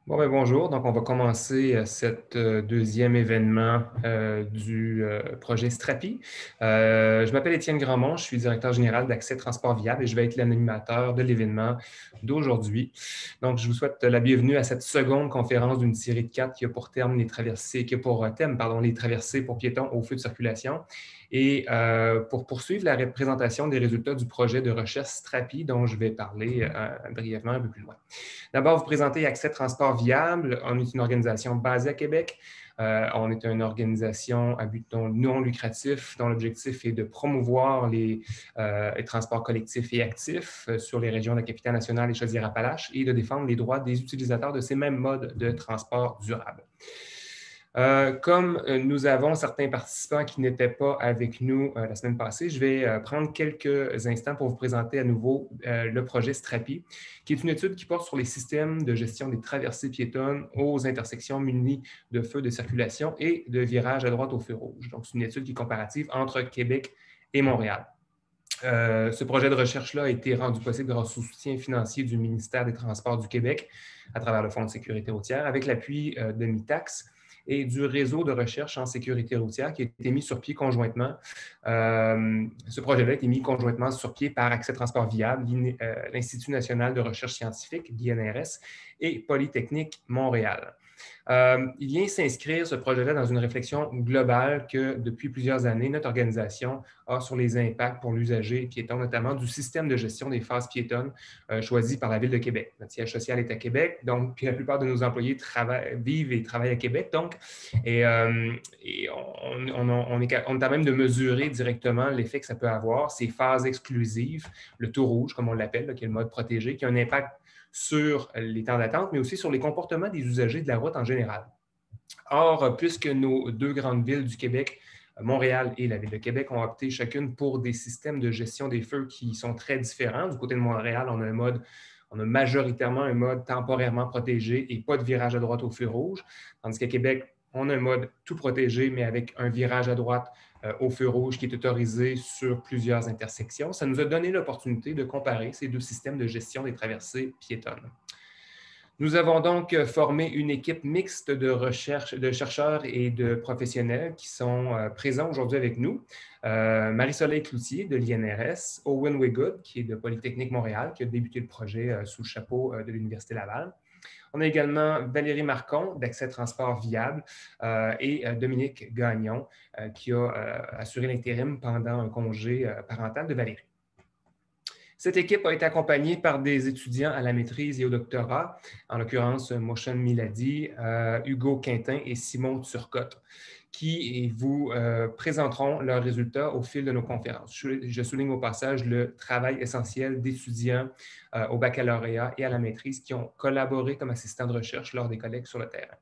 Bonjour. Donc, on va commencer cet deuxième événement du projet Strapi. Je m'appelle Étienne Grandmont, je suis directeur général d'Accès Transport Viable et je vais être l'animateur de l'événement d'aujourd'hui. Donc, je vous souhaite la bienvenue à cette seconde conférence d'une série de 4 qui a pour thème les traversées, qui a pour thème, pardon, les traversées pour piétons au feu de circulation. Et pour poursuivre la présentation des résultats du projet de recherche Strapi, dont je vais parler brièvement un peu plus loin. D'abord, vous présenter Accès Transport Viable. On est une organisation basée à Québec. On est une organisation à but non lucratif dont l'objectif est de promouvoir les transports collectifs et actifs sur les régions de la capitale nationale et Chaudière-Appalaches et de défendre les droits des utilisateurs de ces mêmes modes de transport durable. Comme nous avons certains participants qui n'étaient pas avec nous la semaine passée, je vais prendre quelques instants pour vous présenter à nouveau le projet Strapi, qui est une étude qui porte sur les systèmes de gestion des traversées piétonnes aux intersections munies de feux de circulation et de virage à droite au feu rouge. Donc, c'est une étude qui est comparative entre Québec et Montréal. Ce projet de recherche-là a été rendu possible grâce au soutien financier du ministère des Transports du Québec à travers le Fonds de sécurité routière, avec l'appui de MITAX et du réseau de recherche en sécurité routière qui a été mis sur pied conjointement. Ce projet-là a été mis conjointement sur pied par Accès Transport Viable, l'Institut national de recherche scientifique, l'INRS, et Polytechnique Montréal. Il vient s'inscrire, ce projet-là, dans une réflexion globale que, depuis plusieurs années, notre organisation a sur les impacts pour l'usager piéton, notamment du système de gestion des phases piétonnes choisi par la Ville de Québec. Notre siège social est à Québec, donc puis la plupart de nos employés vivent et travaillent à Québec, donc, et on est à même de mesurer directement l'effet que ça peut avoir, ces phases exclusives, le tout rouge, comme on l'appelle, qui est le mode protégé, qui a un impact sur les temps d'attente, mais aussi sur les comportements des usagers de la route en général. Or, puisque nos deux grandes villes du Québec, Montréal et la Ville de Québec, ont opté chacune pour des systèmes de gestion des feux qui sont très différents. Du côté de Montréal, on a majoritairement un mode temporairement protégé et pas de virage à droite au feu rouge, tandis qu'à Québec, on a un mode tout protégé, mais avec un virage à droite au feu rouge qui est autorisé sur plusieurs intersections. Ça nous a donné l'opportunité de comparer ces deux systèmes de gestion des traversées piétonnes. Nous avons donc formé une équipe mixte de recherche, de chercheurs et de professionnels qui sont présents aujourd'hui avec nous. Marie-Soleil Cloutier de l'INRS, Owen Wiggood, qui est de Polytechnique Montréal, qui a débuté le projet sous le chapeau de l'Université Laval. On a également Valérie Marcon d'Accès Transport Viable et Dominique Gagnon qui a assuré l'intérim pendant un congé parental de Valérie. Cette équipe a été accompagnée par des étudiants à la maîtrise et au doctorat, en l'occurrence Moshen Miladi, Hugo Quintin et Simon Turcotte, qui vous présenteront leurs résultats au fil de nos conférences. Je souligne au passage le travail essentiel d'étudiants au baccalauréat et à la maîtrise qui ont collaboré comme assistants de recherche lors des collègues sur le terrain.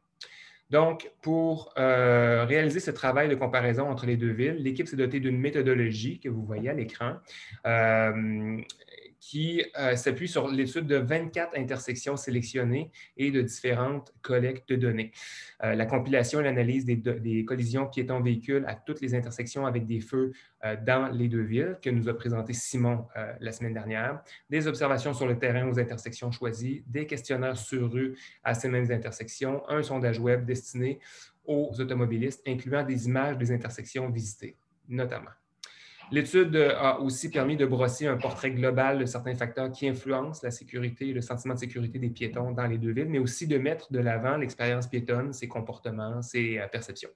Donc, pour réaliser ce travail de comparaison entre les deux villes, l'équipe s'est dotée d'une méthodologie que vous voyez à l'écran qui s'appuie sur l'étude de 24 intersections sélectionnées et de différentes collectes de données. La compilation et l'analyse des collisions piétons-véhicules à toutes les intersections avec des feux dans les deux villes que nous a présenté Simon la semaine dernière, des observations sur le terrain aux intersections choisies, des questionnaires sur rue à ces mêmes intersections, un sondage web destiné aux automobilistes, incluant des images des intersections visitées, notamment. L'étude a aussi permis de brosser un portrait global de certains facteurs qui influencent la sécurité et le sentiment de sécurité des piétons dans les deux villes, mais aussi de mettre de l'avant l'expérience piétonne, ses comportements, ses perceptions.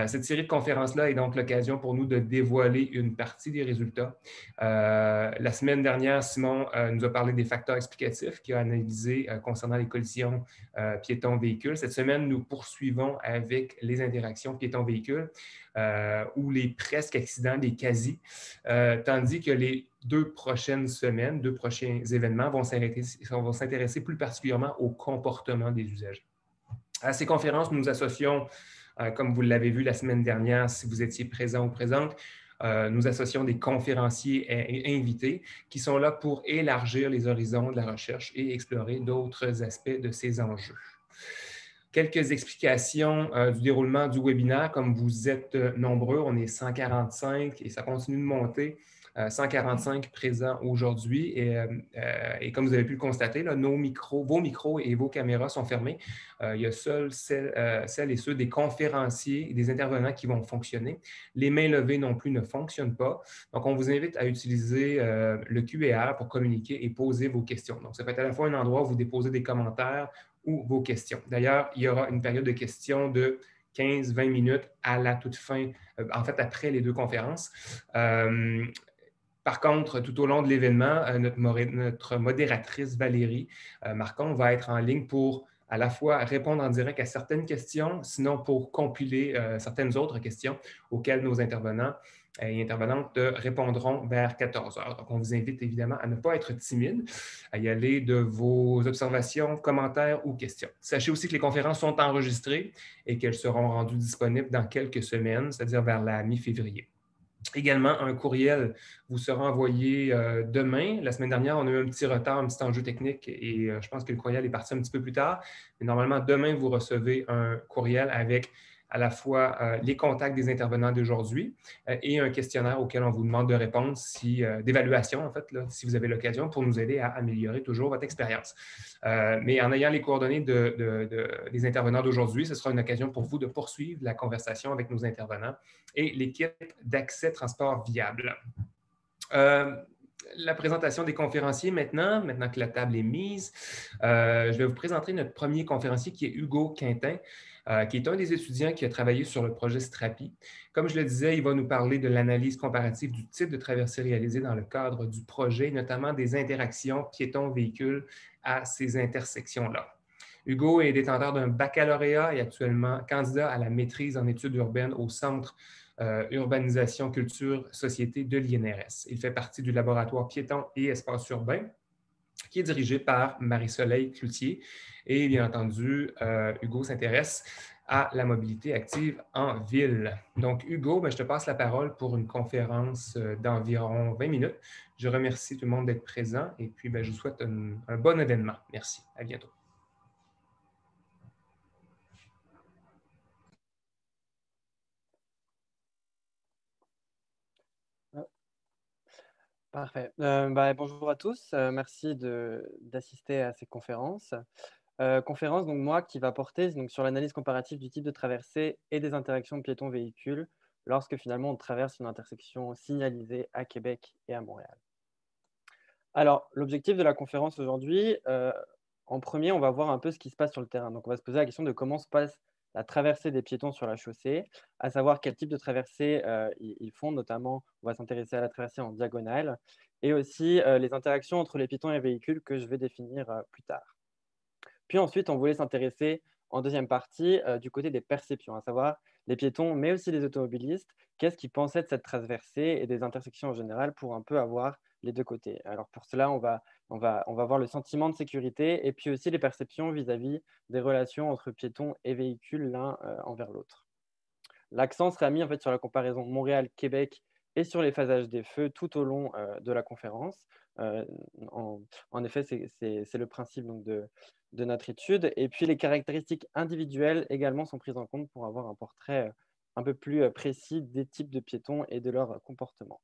Cette série de conférences-là est donc l'occasion pour nous de dévoiler une partie des résultats. La semaine dernière, Simon nous a parlé des facteurs explicatifs qu'il a analysés concernant les collisions piétons-véhicules. Cette semaine, nous poursuivons avec les interactions piétons-véhicules ou les presque accidents, les quasi, tandis que les deux prochaines semaines, deux prochains événements vont s'intéresser plus particulièrement au comportement des usagers. À ces conférences, nous associons comme vous l'avez vu la semaine dernière, si vous étiez présent ou présente, nous associons des conférenciers invités qui sont là pour élargir les horizons de la recherche et explorer d'autres aspects de ces enjeux. Quelques explications du déroulement du webinaire. Comme vous êtes nombreux, on est 145 et ça continue de monter. 145 présents aujourd'hui. Et comme vous avez pu le constater, là, vos micros et vos caméras sont fermés. Il y a seuls celles et ceux des conférenciers et des intervenants qui vont fonctionner. Les mains levées non plus ne fonctionnent pas. Donc, on vous invite à utiliser le QR pour communiquer et poser vos questions. Donc, ça peut être à la fois un endroit où vous déposez des commentaires ou vos questions. D'ailleurs, il y aura une période de questions de 15-20 minutes à la toute fin, en fait, après les deux conférences. Par contre, tout au long de l'événement, notre modératrice Valérie Marcon va être en ligne pour à la fois répondre en direct à certaines questions, sinon pour compiler certaines autres questions auxquelles nos intervenants et intervenantes répondront vers 14 heures. Donc, on vous invite évidemment à ne pas être timide, à y aller de vos observations, commentaires ou questions. Sachez aussi que les conférences sont enregistrées et qu'elles seront rendues disponibles dans quelques semaines, c'est-à-dire vers la mi-février. Également, un courriel vous sera envoyé demain. La semaine dernière, on a eu un petit retard, un petit enjeu technique et je pense que le courriel est parti un petit peu plus tard. Mais normalement, demain, vous recevez un courriel avec à la fois les contacts des intervenants d'aujourd'hui et un questionnaire auquel on vous demande de répondre, d'évaluation en fait, là, si vous avez l'occasion, pour nous aider à améliorer toujours votre expérience. Mais en ayant les coordonnées des intervenants d'aujourd'hui, ce sera une occasion pour vous de poursuivre la conversation avec nos intervenants et l'équipe d'Accès Transport Viable. La présentation des conférenciers maintenant que la table est mise. Je vais vous présenter notre premier conférencier qui est Hugo Quintin, qui est un des étudiants qui a travaillé sur le projet Strapi. Comme je le disais, il va nous parler de l'analyse comparative du type de traversée réalisée dans le cadre du projet, notamment des interactions piétons-véhicules à ces intersections-là. Hugo est détenteur d'un baccalauréat et actuellement candidat à la maîtrise en études urbaines au Centre Urbanisation, Culture, Société de l'INRS. Il fait partie du laboratoire Piétons et Espaces urbains, qui est dirigé par Marie-Soleil Cloutier. Et bien entendu, Hugo s'intéresse à la mobilité active en ville. Donc, Hugo, je te passe la parole pour une conférence d'environ 20 minutes. Je remercie tout le monde d'être présent et puis je vous souhaite un bon événement. Merci. À bientôt. Parfait. Bonjour à tous. Merci d'assister à ces conférences. Conférence, donc moi, qui va porter donc, sur l'analyse comparative du type de traversée et des interactions piétons-véhicules lorsque finalement on traverse une intersection signalisée à Québec et à Montréal. Alors, l'objectif de la conférence aujourd'hui, en premier, on va voir un peu ce qui se passe sur le terrain. Donc, on va se poser la question de comment se passe la traversée des piétons sur la chaussée, à savoir quel type de traversée ils font. Notamment, on va s'intéresser à la traversée en diagonale et aussi les interactions entre les piétons et les véhicules que je vais définir plus tard. Puis ensuite, on voulait s'intéresser en deuxième partie du côté des perceptions, à savoir les piétons, mais aussi les automobilistes. Qu'est-ce qu'ils pensaient de cette traversée et des intersections en général pour un peu avoir les deux côtés. Alors pour cela, on va voir le sentiment de sécurité et puis aussi les perceptions vis-à-vis des relations entre piétons et véhicules l'un envers l'autre. L'accent sera mis en fait sur la comparaison Montréal-Québec et sur les phasages des feux tout au long de la conférence. En effet, c'est le principe donc, de notre étude. Et puis, les caractéristiques individuelles également sont prises en compte pour avoir un portrait un peu plus précis des types de piétons et de leur comportement.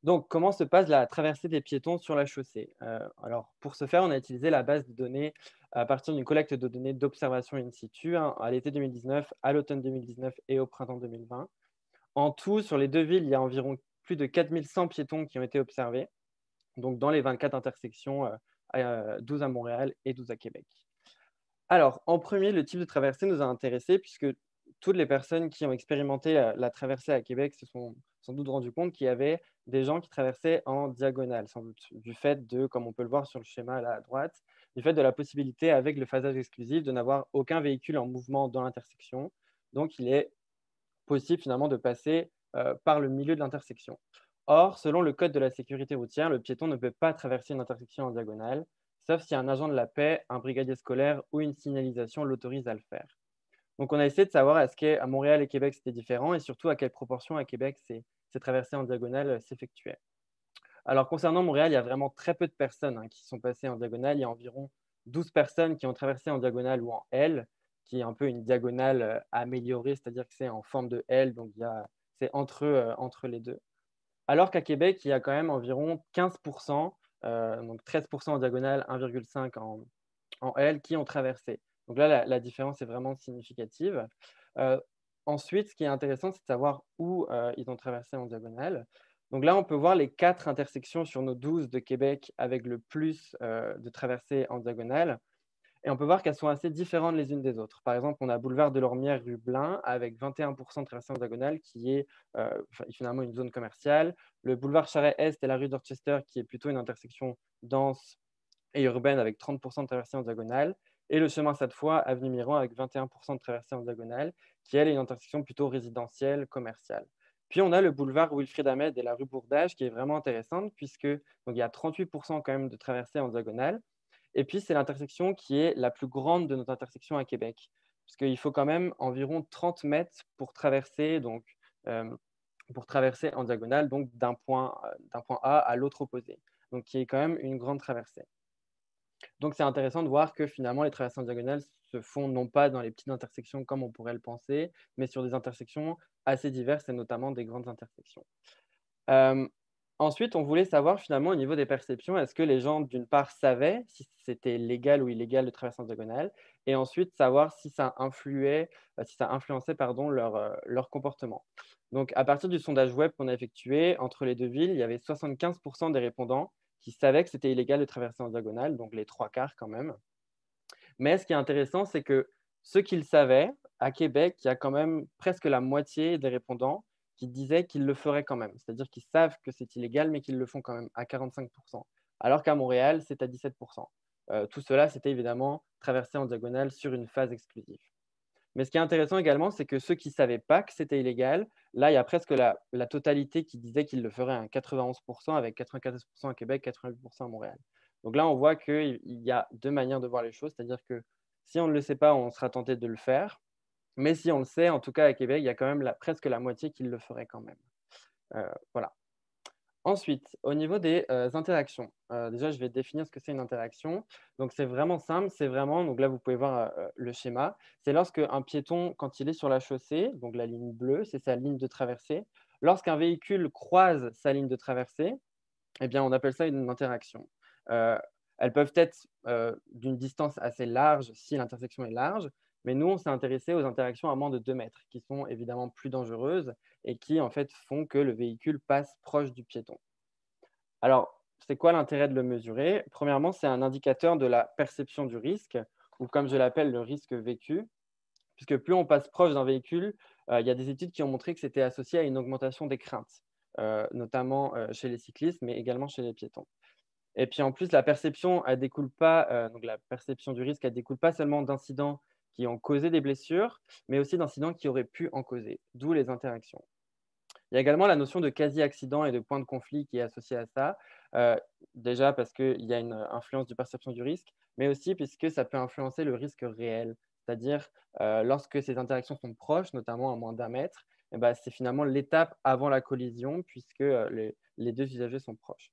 Donc, comment se passe la traversée des piétons sur la chaussée? Alors, pour ce faire, on a utilisé la base de données à partir d'une collecte de données d'observation in situ à l'été 2019, à l'automne 2019 et au printemps 2020. En tout, sur les deux villes, il y a environ plus de 4100 piétons qui ont été observés, donc dans les 24 intersections, 12 à Montréal et 12 à Québec. Alors, en premier, le type de traversée nous a intéressés puisque toutes les personnes qui ont expérimenté la traversée à Québec se sont sans doute rendu compte qu'il y avait des gens qui traversaient en diagonale, sans doute, du fait de, comme on peut le voir sur le schéma là à droite, du fait de la possibilité avec le phasage exclusif de n'avoir aucun véhicule en mouvement dans l'intersection. Donc, il est possible finalement de passer par le milieu de l'intersection. Or, selon le code de la sécurité routière, le piéton ne peut pas traverser une intersection en diagonale, sauf si un agent de la paix, un brigadier scolaire ou une signalisation l'autorise à le faire. Donc, on a essayé de savoir est-ce qu'à Montréal et Québec, c'était différent et surtout à quelle proportion à Québec ces traversées en diagonale s'effectuaient. Alors, concernant Montréal, il y a vraiment très peu de personnes qui sont passées en diagonale. Il y a environ 12 personnes qui ont traversé en diagonale ou en L, qui est un peu une diagonale améliorée, c'est-à-dire que c'est en forme de L, donc c'est entre les deux. Alors qu'à Québec, il y a quand même environ 15%, donc 13% en diagonale, 1,5 en L, qui ont traversé. Donc là, la différence est vraiment significative. Heu, Ensuite, ce qui est intéressant, c'est de savoir où, ils ont traversé en diagonale. Donc là, on peut voir les 4 intersections sur nos 12 de Québec avec le plus, de traversées en diagonale. Et on peut voir qu'elles sont assez différentes les unes des autres. Par exemple, on a boulevard de Lormière, rue Blain, avec 21% de traversée en diagonale, qui est finalement une zone commerciale. Le boulevard Charest et la rue Dorchester, qui est plutôt une intersection dense et urbaine, avec 30% de traversée en diagonale. Et le chemin cette fois, avenue Miron, avec 21% de traversée en diagonale, qui elle est une intersection plutôt résidentielle, commerciale. Puis on a le boulevard Wilfrid Ahmed et la rue Bourdage, qui est vraiment intéressante, puisque donc, il y a 38% quand même de traversée en diagonale. Et puis, c'est l'intersection qui est la plus grande de notre intersection à Québec, parce qu'il faut quand même environ 30 mètres euh, pour traverser en diagonale, donc d'un point A à l'autre opposé, donc qui est quand même une grande traversée. Donc, c'est intéressant de voir que finalement, les traversées en diagonale se font non pas dans les petites intersections comme on pourrait le penser, mais sur des intersections assez diverses et notamment des grandes intersections. Hem, Ensuite, on voulait savoir finalement au niveau des perceptions, est-ce que les gens d'une part savaient si c'était légal ou illégal de traverser en diagonale? Et ensuite savoir si ça influait, si ça influençait pardon leur comportement. Donc à partir du sondage web qu'on a effectué entre les 2 villes, il y avait 75 des répondants qui savaient que c'était illégal de traverser en diagonale, donc les 3/4 quand même. Mais ce qui est intéressant, c'est que ceux qui le savaient, à Québec, il y a quand même presque la moitié des répondants qui disaient qu'ils le feraient quand même. C'est-à-dire qu'ils savent que c'est illégal, mais qu'ils le font quand même, à 45%. Alors qu'à Montréal, c'est à 17%. Tout cela, c'était évidemment traversé en diagonale sur une phase exclusive. Mais ce qui est intéressant également, c'est que ceux qui ne savaient pas que c'était illégal, là, il y a presque la totalité qui disait qu'ils le feraient, à 91%, avec 94% à Québec, 88% à Montréal. Donc là, on voit qu'il y a deux manières de voir les choses, c'est-à-dire que si on ne le sait pas, on sera tenté de le faire. Mais si on le sait, en tout cas à Québec, il y a quand même presque la moitié qui le ferait quand même. Voilà. Ensuite, au niveau des interactions, déjà, je vais définir ce que c'est une interaction. Donc, c'est vraiment simple, c'est vraiment, donc là, vous pouvez voir le schéma, c'est lorsque un piéton, quand il est sur la chaussée, donc la ligne bleue, c'est sa ligne de traversée, lorsqu'un véhicule croise sa ligne de traversée, eh bien, on appelle ça une interaction. Heu, Elles peuvent être d'une distance assez large si l'intersection est large, mais nous, on s'est intéressé aux interactions à moins de 2 mètres, qui sont évidemment plus dangereuses et qui, en fait, font que le véhicule passe proche du piéton. Alors, c'est quoi l'intérêt de le mesurer? Premièrement, c'est un indicateur de la perception du risque, ou comme je l'appelle, le risque vécu, puisque plus on passe proche d'un véhicule, il y a des études qui ont montré que c'était associé à une augmentation des craintes, notamment chez les cyclistes, mais également chez les piétons. Et puis en plus, la perception, elle découle pas, donc la perception du risque, elle découle pas seulement d'incidents qui ont causé des blessures, mais aussi d'incidents qui auraient pu en causer, d'où les interactions. Il y a également la notion de quasi-accident et de point de conflit qui est associée à ça. Heu, Déjà parce qu'il y a une influence de perception du risque, mais aussi puisque ça peut influencer le risque réel. C'est-à-dire, lorsque ces interactions sont proches, notamment à moins d'un mètre, et bah, c'est finalement l'étape avant la collision puisque, les 2 usagers sont proches.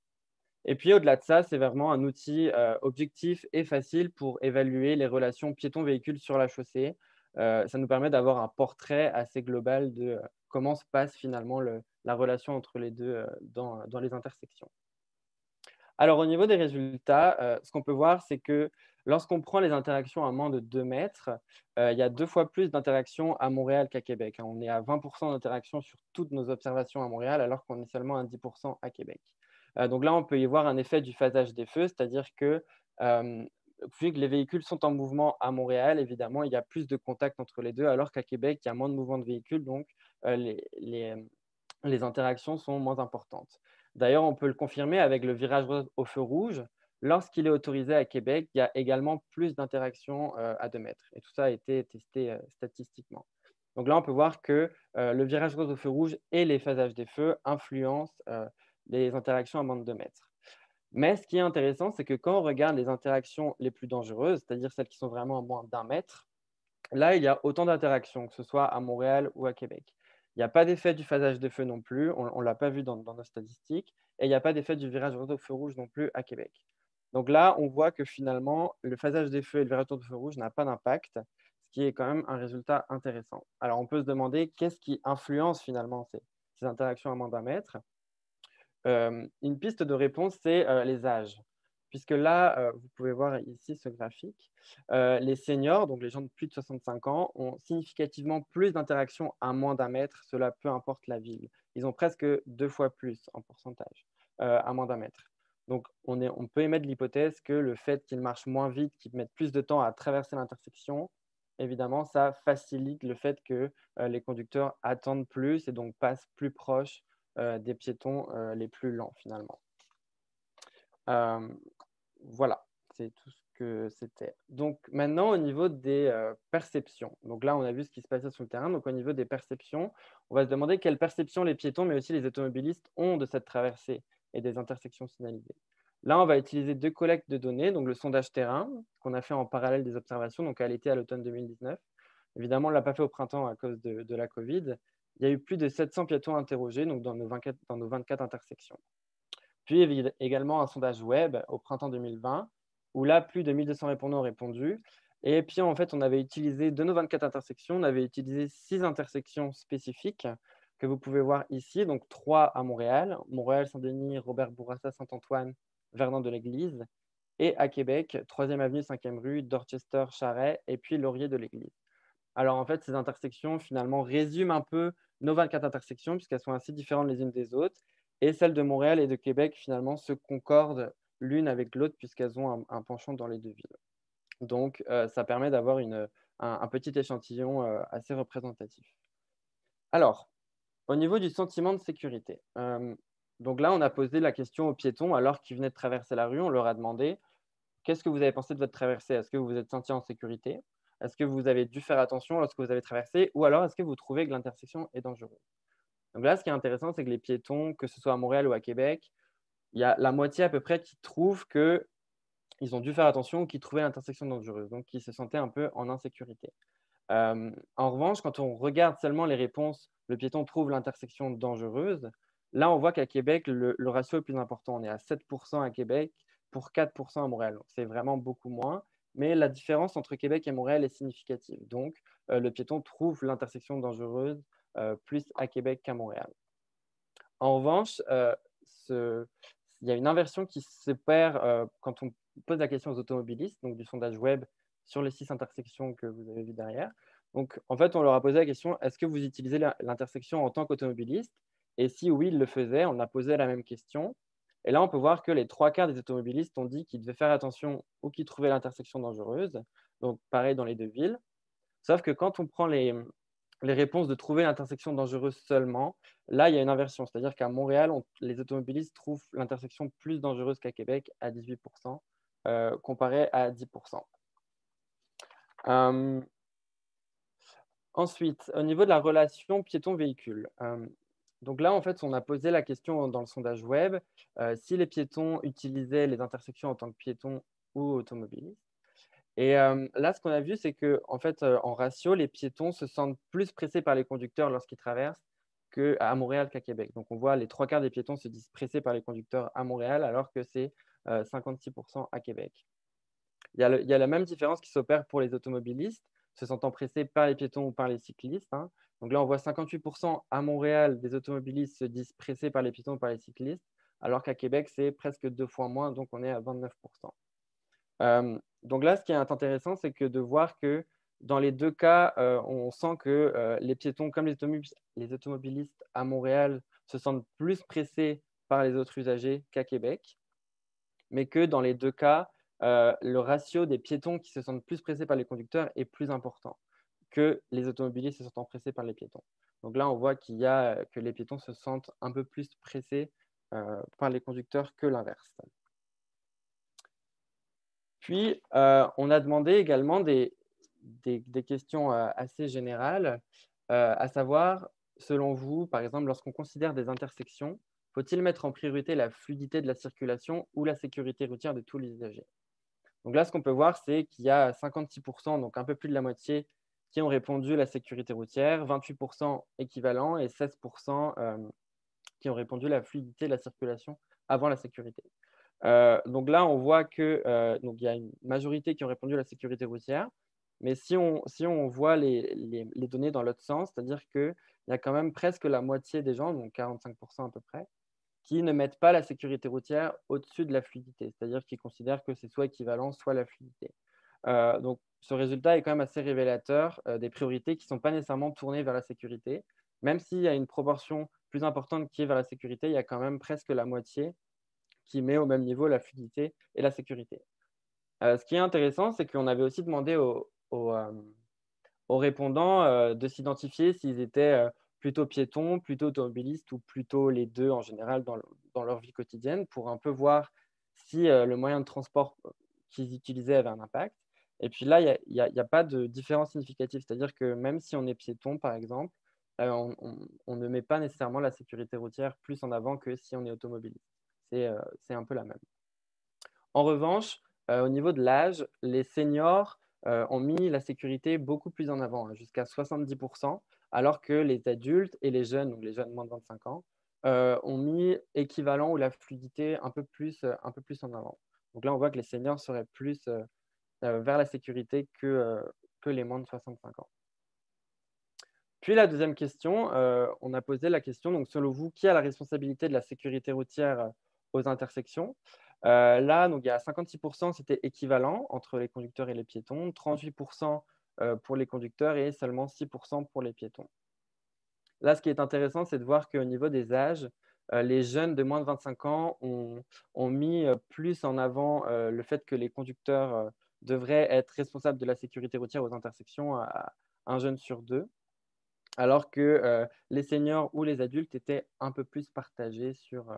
Et puis au-delà de ça, c'est vraiment un outil, objectif et facile pour évaluer les relations piéton-véhicule sur la chaussée. Ça nous permet d'avoir un portrait assez global de, comment se passe finalement la relation entre les 2 dans les intersections. Alors au niveau des résultats, ce qu'on peut voir, c'est que lorsqu'on prend les interactions à moins de 2 mètres, il y a 2 fois plus d'interactions à Montréal qu'à Québec, hein. On est à 20 d'interactions sur toutes nos observations à Montréal, alors qu'on est seulement à 10 à Québec. Donc là, on peut y voir un effet du phasage des feux, c'est-à-dire que, hem, vu que les véhicules sont en mouvement à Montréal, évidemment, il y a plus de contact entre les 2, alors qu'à Québec, il y a moins de mouvements de véhicules, donc les interactions sont moins importantes. D'ailleurs, on peut le confirmer avec le virage au feu rouge. Lorsqu'il est autorisé à Québec, il y a également plus d'interactions à 2 mètres. Et tout ça a été testé statistiquement. Donc là, on peut voir que le virage rose au feu rouge et les phasages des feux influencent les interactions à moins de 2 mètres. Mais ce qui est intéressant, c'est que quand on regarde les interactions les plus dangereuses, c'est-à-dire celles qui sont vraiment à moins d'un mètre, là, il y a autant d'interactions, que ce soit à Montréal ou à Québec. Il n'y a pas d'effet du phasage des feux non plus, on ne l'a pas vu dans nos statistiques, et il n'y a pas d'effet du virage au feu rouge non plus à Québec. Donc là, on voit que finalement, le phasage des feux et le virage au feu rouge n'a pas d'impact, ce qui est quand même un résultat intéressant. Alors on peut se demander qu'est-ce qui influence finalement ces interactions à moins d'un mètre. Une piste de réponse, c'est les âges. Puisque là, vous pouvez voir ici ce graphique, les seniors, donc les gens de plus de 65 ans, ont significativement plus d'interactions à moins d'un mètre, cela peu importe la ville. Ils ont presque 2 fois plus en pourcentage à moins d'un mètre. Donc, on peut émettre l'hypothèse que le fait qu'ils marchent moins vite, qu'ils mettent plus de temps à traverser l'intersection, évidemment, ça facilite le fait que les conducteurs attendent plus et donc passent plus proche des piétons les plus lents finalement. Voilà, c'est tout ce que c'était. Donc maintenant, au niveau des perceptions. Donc là, on a vu ce qui se passait sur le terrain. Donc au niveau des perceptions, on va se demander quelles perceptions les piétons, mais aussi les automobilistes ont de cette traversée et des intersections signalisées. Là, on va utiliser 2 collectes de données, donc le sondage terrain, qu'on a fait en parallèle des observations, donc à l'été, à l'automne 2019. Évidemment, on ne l'a pas fait au printemps à cause de la Covid. Il y a eu plus de 700 piétons interrogés donc dans nos 24 intersections. Puis également un sondage web au printemps 2020, où là, plus de 1200 répondants ont répondu. Et puis, en fait, on avait utilisé, de nos 24 intersections, on avait utilisé 6 intersections spécifiques que vous pouvez voir ici. Donc, 3 à Montréal, Montréal-Saint-Denis, Robert-Bourassa, Saint-Antoine, Vernon-de-l'Église. Et à Québec, 3e avenue, 5e rue, Dorchester, Charret, et puis Laurier de l'Église. Alors, en fait, ces intersections, finalement, résument un peu nos 24 intersections, puisqu'elles sont assez différentes les unes des autres. Et celles de Montréal et de Québec, finalement, se concordent l'une avec l'autre, puisqu'elles ont un penchant dans les deux villes. Donc, ça permet d'avoir un petit échantillon assez représentatif. Alors, au niveau du sentiment de sécurité, donc là, on a posé la question aux piétons alors qu'ils venaient de traverser la rue. On leur a demandé qu'est-ce que vous avez pensé de votre traversée? Est-ce que vous vous êtes senti en sécurité? Est-ce que vous avez dû faire attention lorsque vous avez traversé? Ou alors, est-ce que vous trouvez que l'intersection est dangereuse? Donc là, ce qui est intéressant, c'est que les piétons, que ce soit à Montréal ou à Québec, il y a la moitié à peu près qui trouvent qu'ils ont dû faire attention ou qui trouvaient l'intersection dangereuse, donc qui se sentaient un peu en insécurité. En revanche, quand on regarde seulement les réponses, le piéton trouve l'intersection dangereuse. Là, on voit qu'à Québec, le ratio est plus important. On est à 7% à Québec pour 4% à Montréal. C'est vraiment beaucoup moins. Mais la différence entre Québec et Montréal est significative. Donc, le piéton trouve l'intersection dangereuse plus à Québec qu'à Montréal. En revanche, il y a une inversion qui s'opère quand on pose la question aux automobilistes, donc du sondage web sur les 6 intersections que vous avez vues derrière. Donc, en fait, on leur a posé la question, est-ce que vous utilisez l'intersection en tant qu'automobiliste? Et si oui, ils le faisaient, on a posé la même question. Et là, on peut voir que les 3 quarts des automobilistes ont dit qu'ils devaient faire attention ou qu'ils trouvaient l'intersection dangereuse. Donc, pareil dans les deux villes. Sauf que quand on prend les réponses de trouver l'intersection dangereuse seulement, là, il y a une inversion. C'est-à-dire qu'à Montréal, les automobilistes trouvent l'intersection plus dangereuse qu'à Québec à 18%, comparé à 10%. Ensuite, au niveau de la relation piéton-véhicule. Donc là, en fait, on a posé la question dans le sondage web si les piétons utilisaient les intersections en tant que piétons ou automobilistes. Et là, ce qu'on a vu, c'est que, en fait, en ratio, les piétons se sentent plus pressés par les conducteurs lorsqu'ils traversent qu'à Montréal qu'à Québec. Donc, on voit les 3 quarts des piétons se disent pressés par les conducteurs à Montréal, alors que c'est 56% à Québec. Il y a la même différence qui s'opère pour les automobilistes, se sentant pressés par les piétons ou par les cyclistes. Hein. Donc là, on voit 58% à Montréal des automobilistes se disent pressés par les piétons ou par les cyclistes, alors qu'à Québec, c'est presque 2 fois moins, donc on est à 29%. Donc là, ce qui est intéressant, c'est que de voir que dans les 2 cas, on sent que les piétons comme les automobilistes à Montréal se sentent plus pressés par les autres usagers qu'à Québec, mais que dans les 2 cas, le ratio des piétons qui se sentent plus pressés par les conducteurs est plus important que les automobilistes se sentant pressés par les piétons. Donc là, on voit que les piétons se sentent un peu plus pressés par les conducteurs que l'inverse. Puis, on a demandé également des questions assez générales, à savoir, selon vous, par exemple, lorsqu'on considère des intersections, faut-il mettre en priorité la fluidité de la circulation ou la sécurité routière de tous les usagers? Donc là, ce qu'on peut voir, c'est qu'il y a 56%, donc un peu plus de la moitié, qui ont répondu la sécurité routière, 28% équivalent et 16% qui ont répondu la fluidité de la circulation avant la sécurité. Donc là, on voit qu'il y a une majorité qui ont répondu à la sécurité routière. Mais si on voit les données dans l'autre sens, c'est-à-dire qu'il y a quand même presque la moitié des gens, donc 45% à peu près, qui ne mettent pas la sécurité routière au-dessus de la fluidité, c'est-à-dire qu'ils considèrent que c'est soit équivalent, soit la fluidité. Donc, ce résultat est quand même assez révélateur des priorités qui ne sont pas nécessairement tournées vers la sécurité. Même s'il y a une proportion plus importante qui est vers la sécurité, il y a quand même presque la moitié qui met au même niveau la fluidité et la sécurité. Ce qui est intéressant, c'est qu'on avait aussi demandé aux répondants de s'identifier s'ils étaient plutôt piétons, plutôt automobilistes ou plutôt les deux en général dans leur vie quotidienne pour un peu voir si le moyen de transport qu'ils utilisaient avait un impact. Et puis là, il y a pas de différence significative. C'est-à-dire que même si on est piéton, par exemple, on ne met pas nécessairement la sécurité routière plus en avant que si on est automobiliste. C'est un peu la même. En revanche, au niveau de l'âge, les seniors ont mis la sécurité beaucoup plus en avant, hein, jusqu'à 70%, alors que les adultes et les jeunes, donc les jeunes moins de 25 ans, ont mis équivalent ou la fluidité un peu plus en avant. Donc là, on voit que les seniors seraient plus vers la sécurité que les moins de 65 ans. Puis la deuxième question, on a posé la question, donc selon vous, qui a la responsabilité de la sécurité routière aux intersections? Là, donc, il y a 56%, c'était équivalent entre les conducteurs et les piétons, 38% pour les conducteurs et seulement 6% pour les piétons. Là, ce qui est intéressant, c'est de voir qu'au niveau des âges, les jeunes de moins de 25 ans ont mis plus en avant le fait que les conducteurs devraient être responsables de la sécurité routière aux intersections à un jeune sur deux, alors que les seniors ou les adultes étaient un peu plus partagés sur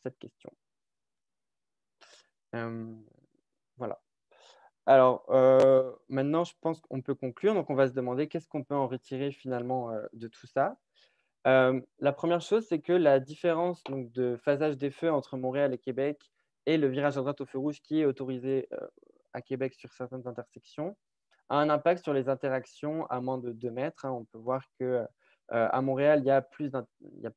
cette question. Voilà. Alors, maintenant, je pense qu'on peut conclure. Donc, on va se demander qu'est-ce qu'on peut en retirer finalement de tout ça. La première chose, c'est que la différence donc, de phasage des feux entre Montréal et Québec et le virage à droite au feu rouge qui est autorisé à Québec sur certaines intersections a un impact sur les interactions à moins de 2 mètres, hein. On peut voir que à Montréal, il y a plus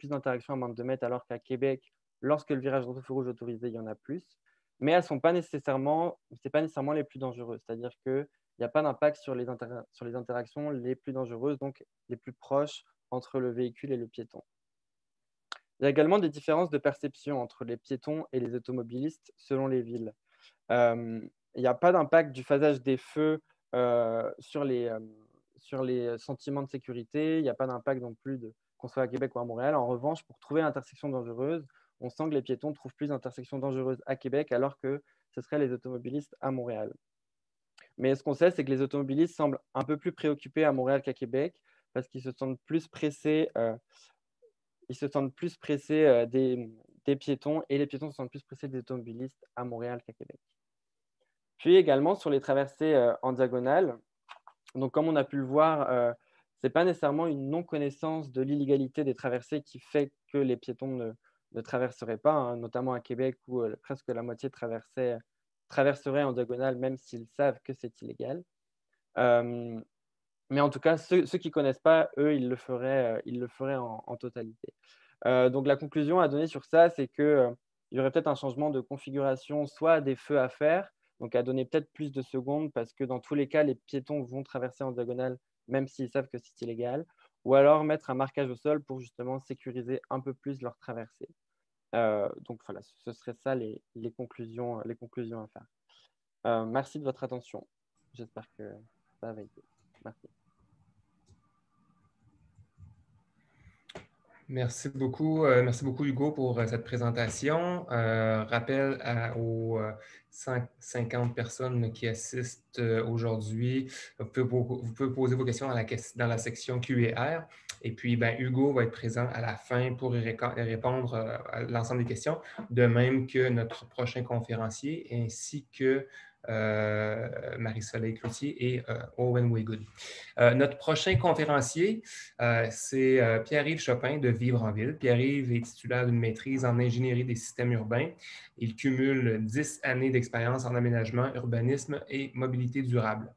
d'interactions à moins de 2 mètres, alors qu'à Québec, lorsque le virage à droite au feu rouge est autorisé, il y en a plus. Mais elles sont pas nécessairement, c'est pas nécessairement les plus dangereuses. C'est-à-dire qu'il n'y a pas d'impact sur les interactions les plus dangereuses, donc les plus proches entre le véhicule et le piéton. Il y a également des différences de perception entre les piétons et les automobilistes selon les villes. Il n'y a pas d'impact du phasage des feux sur les sentiments de sécurité. Il n'y a pas d'impact non plus qu'on soit à Québec ou à Montréal. En revanche, pour trouver l'intersection dangereuse, on sent que les piétons trouvent plus d'intersections dangereuses à Québec alors que ce seraient les automobilistes à Montréal. Mais ce qu'on sait, c'est que les automobilistes semblent un peu plus préoccupés à Montréal qu'à Québec parce qu'ils se sentent plus pressés, des piétons et les piétons se sentent plus pressés des automobilistes à Montréal qu'à Québec. Puis également sur les traversées en diagonale, donc comme on a pu le voir, ce n'est pas nécessairement une non-connaissance de l'illégalité des traversées qui fait que les piétons ne traverseraient pas, hein, notamment à Québec où presque la moitié traverserait en diagonale même s'ils savent que c'est illégal. Mais en tout cas, ceux qui ne connaissent pas, eux, ils le feraient en totalité. Donc la conclusion à donner sur ça, c'est qu'il y aurait peut-être un changement de configuration, soit des feux à faire, donc à donner peut-être plus de secondes, parce que dans tous les cas, les piétons vont traverser en diagonale, même s'ils savent que c'est illégal, ou alors mettre un marquage au sol pour justement sécuriser un peu plus leur traversée. Donc voilà, ce serait ça les conclusions à faire. Merci de votre attention. J'espère que ça va été. Merci. Merci beaucoup Hugo pour cette présentation. Rappel aux 150 personnes qui assistent aujourd'hui. Vous pouvez poser vos questions dans la section Q&R. Et puis, Hugo va être présent à la fin pour répondre à l'ensemble des questions, de même que notre prochain conférencier, ainsi que Marie-Soleil Cloutier et Owen Waygood. Notre prochain conférencier, c'est Pierre-Yves Chopin de Vivre en Ville. Pierre-Yves est titulaire d'une maîtrise en ingénierie des systèmes urbains. Il cumule 10 années d'expérience en aménagement, urbanisme et mobilité durable.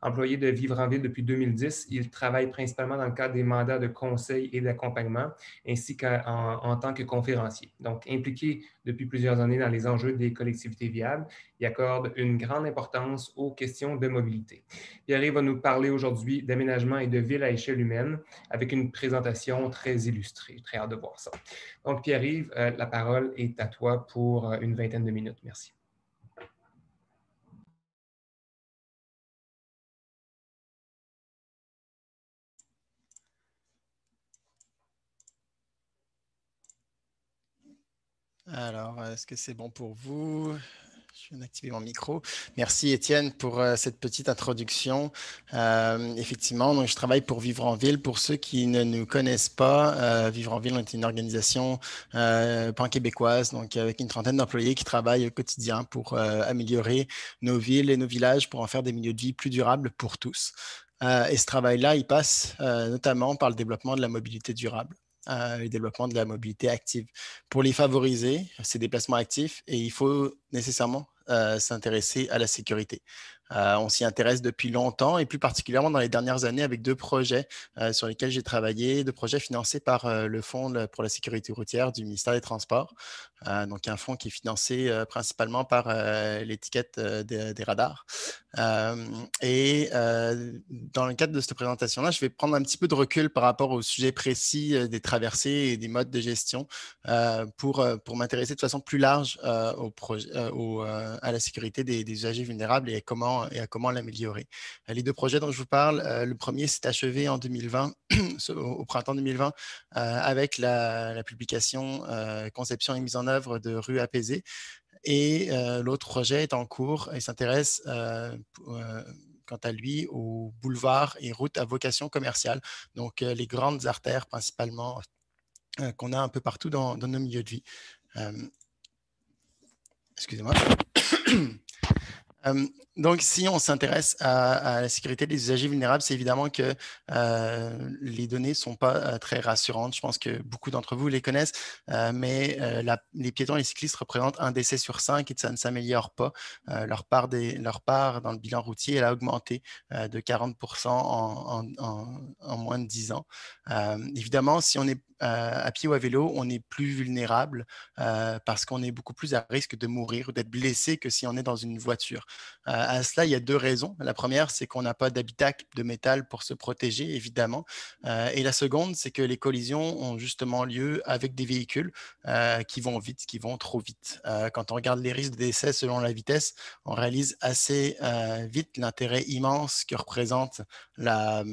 Employé de Vivre en Ville depuis 2010, il travaille principalement dans le cadre des mandats de conseil et d'accompagnement, ainsi qu'en tant que conférencier. Donc, impliqué depuis plusieurs années dans les enjeux des collectivités viables, Il accorde une grande importance aux questions de mobilité. Pierre-Yves va nous parler aujourd'hui d'aménagement et de ville à échelle humaine avec une présentation très illustrée. Très hâte de voir ça. Donc, Pierre-Yves, la parole est à toi pour une vingtaine de minutes. Merci. Alors, est-ce que c'est bon pour vous? Je viens d'activer mon micro. Merci Étienne pour cette petite introduction. Effectivement, donc, je travaille pour Vivre en Ville. Pour ceux qui ne nous connaissent pas, Vivre en Ville est une organisation pan-québécoise, donc avec une trentaine d'employés qui travaillent au quotidien pour améliorer nos villes et nos villages pour en faire des milieux de vie plus durables pour tous. Et ce travail-là, il passe notamment par le développement de la mobilité durable. Le développement de la mobilité active. Pour les favoriser, ces déplacements actifs, et il faut nécessairement s'intéresser à la sécurité. On s'y intéresse depuis longtemps et plus particulièrement dans les dernières années avec deux projets sur lesquels j'ai travaillé, deux projets financés par le Fonds pour la sécurité routière du ministère des Transports. Donc, un fonds qui est financé principalement par l'étiquette des radars. Et dans le cadre de cette présentation-là, je vais prendre un petit peu de recul par rapport au sujet précis des traversées et des modes de gestion pour m'intéresser de façon plus large à la sécurité des usagers vulnérables et à comment l'améliorer. Les deux projets dont je vous parle, le premier s'est achevé en 2020, au printemps 2020, avec la publication conception et mise en œuvre de Rue apaisée. Et l'autre projet est en cours et s'intéresse quant à lui aux boulevards et routes à vocation commerciale, donc les grandes artères principalement qu'on a un peu partout dans nos milieux de vie. Excusez-moi. Donc, si on s'intéresse à la sécurité des usagers vulnérables, c'est évidemment que les données ne sont pas très rassurantes. Je pense que beaucoup d'entre vous les connaissent, mais les piétons et les cyclistes représentent un décès sur 5 et ça ne s'améliore pas. Leur part dans le bilan routier elle a augmenté de 40% en moins de 10 ans. Évidemment, si on est à pied ou à vélo, on est plus vulnérable parce qu'on est beaucoup plus à risque de mourir ou d'être blessé que si on est dans une voiture. À cela, il y a deux raisons. La première, c'est qu'on n'a pas d'habitacle de métal pour se protéger, évidemment. Et la seconde, c'est que les collisions ont justement lieu avec des véhicules qui vont vite, qui vont trop vite. Quand on regarde les risques de décès selon la vitesse, on réalise assez vite l'intérêt immense que représente la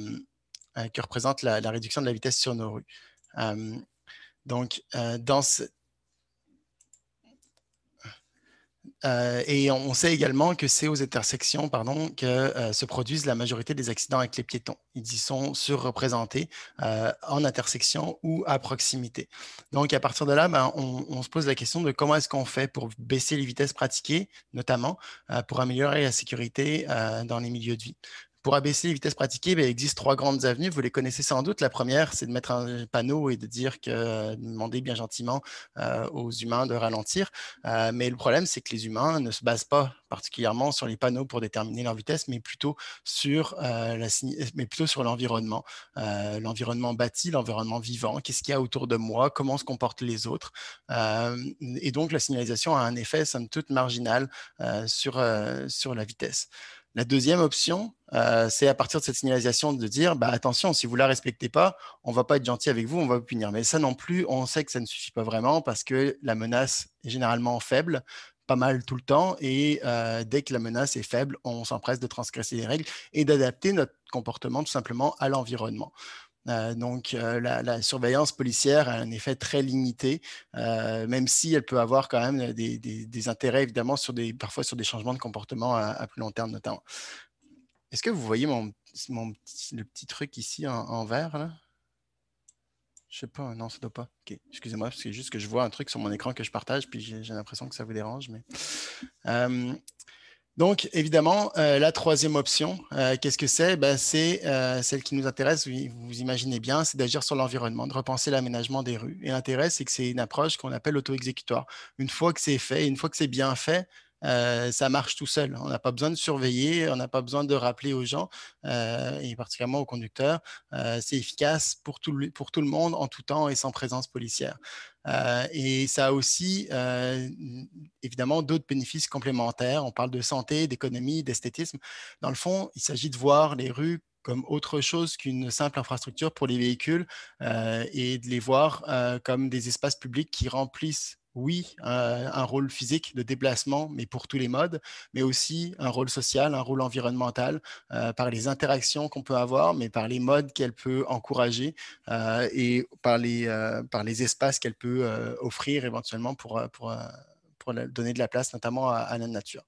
réduction de la vitesse sur nos rues. Donc, et on sait également que c'est aux intersections que se produisent la majorité des accidents avec les piétons. Ils y sont surreprésentés en intersection ou à proximité. Donc, à partir de là, on se pose la question de comment est-ce qu'on fait pour baisser les vitesses pratiquées, notamment pour améliorer la sécurité dans les milieux de vie. Pour abaisser les vitesses pratiquées, il existe trois grandes avenues. Vous les connaissez sans doute. La première, c'est de mettre un panneau et de demander bien gentiment aux humains de ralentir. Mais le problème, c'est que les humains ne se basent pas particulièrement sur les panneaux pour déterminer leur vitesse, mais plutôt sur l'environnement. L'environnement bâti, l'environnement vivant. Qu'est-ce qu'il y a autour de moi? Comment se comportent les autres? Et donc, la signalisation a un effet, somme toute, marginal sur la vitesse. La deuxième option, c'est à partir de cette signalisation de dire attention, si vous ne la respectez pas, on ne va pas être gentil avec vous, on va vous punir. Mais ça non plus, on sait que ça ne suffit pas vraiment parce que la menace est généralement faible, pas mal tout le temps. Et dès que la menace est faible, on s'empresse de transgresser les règles et d'adapter notre comportement tout simplement à l'environnement. Donc, la surveillance policière a un effet très limité, même si elle peut avoir quand même des intérêts, évidemment, parfois sur des changements de comportement à plus long terme, notamment. Est-ce que vous voyez le petit truc ici en vert, là? Je ne sais pas, non, ça ne doit pas. Ok, excusez-moi, c'est juste que je vois un truc sur mon écran que je partage, puis j'ai l'impression que ça vous dérange. Mais donc, évidemment, la troisième option, qu'est-ce que c'est? C'est celle qui nous intéresse, vous imaginez bien, c'est d'agir sur l'environnement, de repenser l'aménagement des rues. Et l'intérêt, c'est que c'est une approche qu'on appelle auto-exécutoire. Une fois que c'est fait, une fois que c'est bien fait, ça marche tout seul. On n'a pas besoin de surveiller, on n'a pas besoin de rappeler aux gens, et particulièrement aux conducteurs. C'est efficace pour tout le monde, en tout temps et sans présence policière. Et ça a aussi, évidemment, d'autres bénéfices complémentaires. On parle de santé, d'économie, d'esthétisme. Dans le fond, il s'agit de voir les rues comme autre chose qu'une simple infrastructure pour les véhicules, et de les voir comme des espaces publics qui remplissent, oui, un rôle physique de déplacement, mais pour tous les modes, mais aussi un rôle social, un rôle environnemental, par les interactions qu'on peut avoir, mais par les modes qu'elle peut encourager, et par les espaces qu'elle peut offrir éventuellement pour donner de la place, notamment à la nature.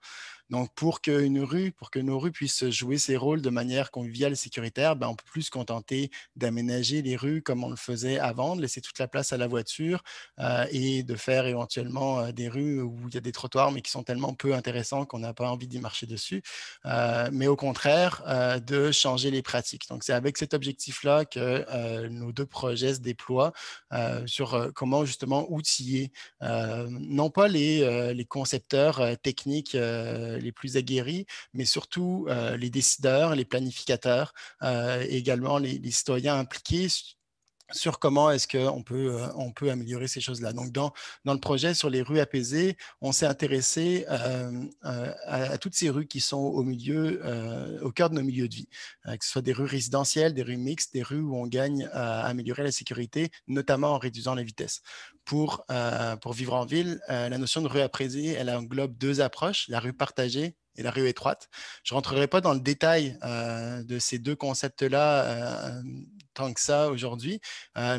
Donc, pour que nos rues puissent jouer ces rôles de manière conviviale et sécuritaire, ben, on peut plus se contenter d'aménager les rues comme on le faisait avant, de laisser toute la place à la voiture, et de faire éventuellement des rues où il y a des trottoirs, mais qui sont tellement peu intéressants qu'on n'a pas envie d'y marcher dessus. Mais au contraire, de changer les pratiques. Donc, c'est avec cet objectif-là que nos deux projets se déploient, sur comment justement outiller, non pas les concepteurs techniques les plus aguerris, mais surtout les décideurs, les planificateurs, et également les citoyens impliqués sur comment est-ce on peut améliorer ces choses-là. Donc, dans le projet sur les rues apaisées, on s'est intéressé à toutes ces rues qui sont au cœur de nos milieux de vie, que ce soit des rues résidentielles, des rues mixtes, des rues où on gagne à améliorer la sécurité, notamment en réduisant la vitesse. Pour vivre en ville, la notion de rue apaisée, elle englobe deux approches, la rue partagée et la rue étroite. Je ne rentrerai pas dans le détail de ces deux concepts-là tant que ça aujourd'hui,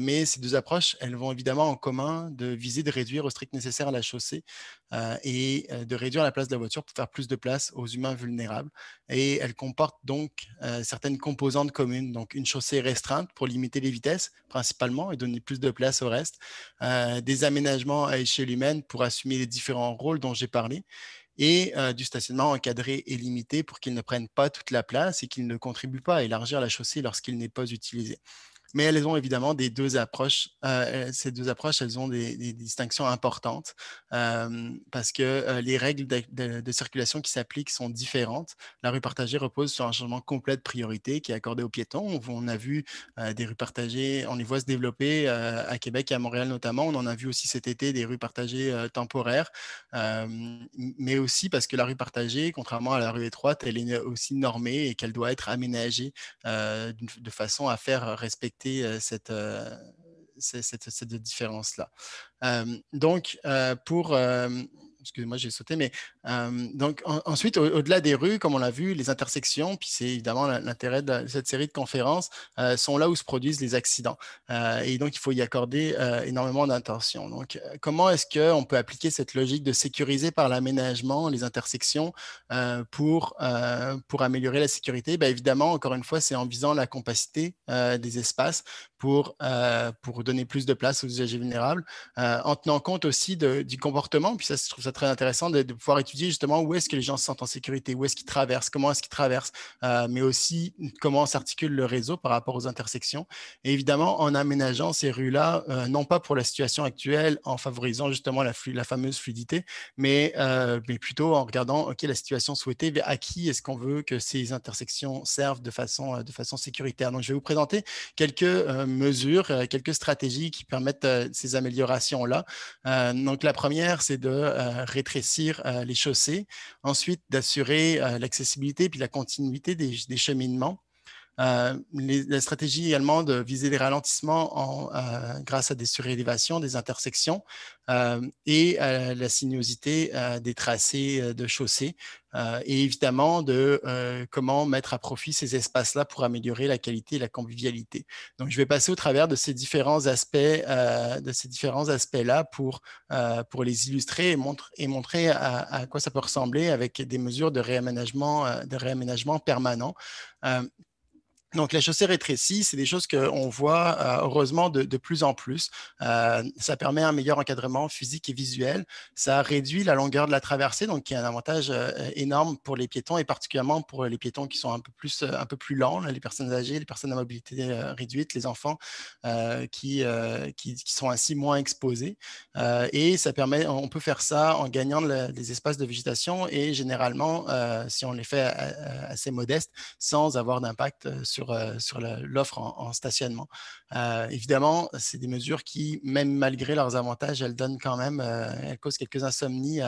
mais ces deux approches, elles vont évidemment en commun de viser de réduire au strict nécessaire la chaussée, et de réduire la place de la voiture pour faire plus de place aux humains vulnérables. Et elles comportent donc certaines composantes communes, donc une chaussée restreinte pour limiter les vitesses principalement et donner plus de place au reste, des aménagements à échelle humaine pour assumer les différents rôles dont j'ai parlé, et du stationnement encadré et limité pour qu'ils ne prennent pas toute la place et qu'ils ne contribuent pas à élargir la chaussée lorsqu'il n'est pas utilisé. Mais elles ont évidemment des deux approches. Ces deux approches, elles ont des distinctions importantes, parce que les règles de circulation qui s'appliquent sont différentes. La rue partagée repose sur un changement complet de priorité qui est accordé aux piétons. On a vu des rues partagées, on les voit se développer à Québec et à Montréal notamment. On en a vu aussi cet été des rues partagées temporaires, mais aussi parce que la rue partagée, contrairement à la rue étroite, elle est aussi normée et qu'elle doit être aménagée de façon à faire respecter cette différence-là. Donc, excusez-moi, j'ai sauté, mais donc ensuite, au-delà des rues, comme on l'a vu, les intersections, puis c'est évidemment l'intérêt de cette série de conférences, sont là où se produisent les accidents. Et donc, il faut y accorder énormément d'attention. Donc, comment est-ce qu'on peut appliquer cette logique de sécuriser par l'aménagement les intersections pour améliorer la sécurité? Bien, évidemment, encore une fois, c'est en visant la compacité des espaces pour donner plus de place aux usagers vulnérables, en tenant compte aussi du comportement. Puis ça, je trouve ça très intéressant de pouvoir étudier justement où est-ce que les gens se sentent en sécurité, où est-ce qu'ils traversent, comment est-ce qu'ils traversent, mais aussi comment s'articule le réseau par rapport aux intersections. Et évidemment, en aménageant ces rues-là, non pas pour la situation actuelle, en favorisant justement la fameuse fluidité, mais plutôt en regardant, OK, la situation souhaitée, à qui est-ce qu'on veut que ces intersections servent de façon sécuritaire. Donc, je vais vous présenter quelques mesures, quelques stratégies qui permettent ces améliorations-là. Donc, la première, c'est de rétrécir les chaussées. Ensuite, d'assurer l'accessibilité puis la continuité des cheminements. La stratégie également de viser les ralentissements grâce à des surélévations, des intersections, et la sinuosité des tracés de chaussée, et évidemment de comment mettre à profit ces espaces-là pour améliorer la qualité et la convivialité. Donc, je vais passer au travers de ces différents aspects-là pour les illustrer et montrer à quoi ça peut ressembler avec des mesures de réaménagement permanent. Donc, la chaussée rétrécie, c'est des choses qu'on voit heureusement de plus en plus. Ça permet un meilleur encadrement physique et visuel. Ça réduit la longueur de la traversée, donc qui est un avantage énorme pour les piétons et particulièrement pour les piétons qui sont un peu plus lents, là, les personnes âgées, les personnes à mobilité réduite, les enfants qui sont ainsi moins exposés. Et ça permet, on peut faire ça en gagnant des espaces de végétation et généralement, si on les fait assez modestes, sans avoir d'impact sur l'offre en stationnement. Évidemment, c'est des mesures qui, même malgré leurs avantages, elles donnent quand même, elles causent quelques insomnies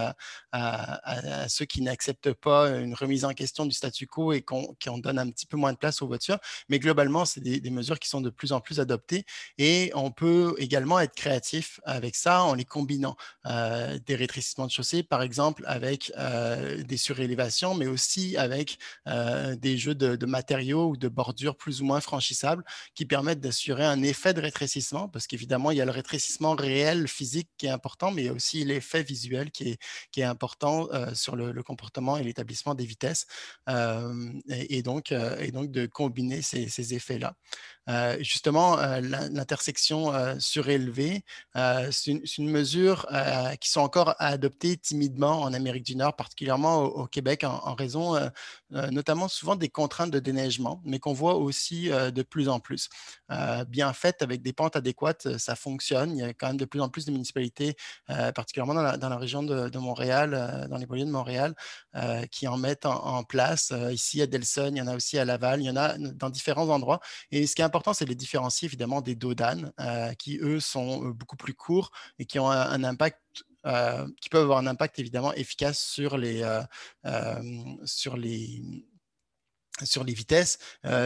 à ceux qui n'acceptent pas une remise en question du statu quo et qu'on donne un petit peu moins de place aux voitures. Mais globalement, c'est des mesures qui sont de plus en plus adoptées et on peut également être créatif avec ça en les combinant. Des rétrécissements de chaussée, par exemple, avec des surélévations, mais aussi avec des jeux de matériaux ou de bordures plus ou moins franchissables qui permettent d'assurer un effet de rétrécissement, parce qu'évidemment, il y a le rétrécissement réel, physique qui est important, mais il y a aussi l'effet visuel qui est important sur le comportement et l'établissement des vitesses, et donc de combiner ces effets-là. Justement, l'intersection surélevée, c'est une mesure qui sont encore à adopter timidement en Amérique du Nord, particulièrement au Québec, en raison notamment souvent des contraintes de déneigement, mais qu'on voit aussi de plus en plus. Bien faites, avec des pentes adéquates, ça fonctionne. Il y a quand même de plus en plus de municipalités, particulièrement dans la région de Montréal, dans les banlieues de Montréal, qui en mettent en place. Ici, à Delson, il y en a aussi à Laval, il y en a dans différents endroits. Et ce qui est important, c'est de les différencier évidemment des dos d'âne, qui eux sont beaucoup plus courts et qui ont un impact qui peuvent avoir un impact évidemment efficace sur les vitesses,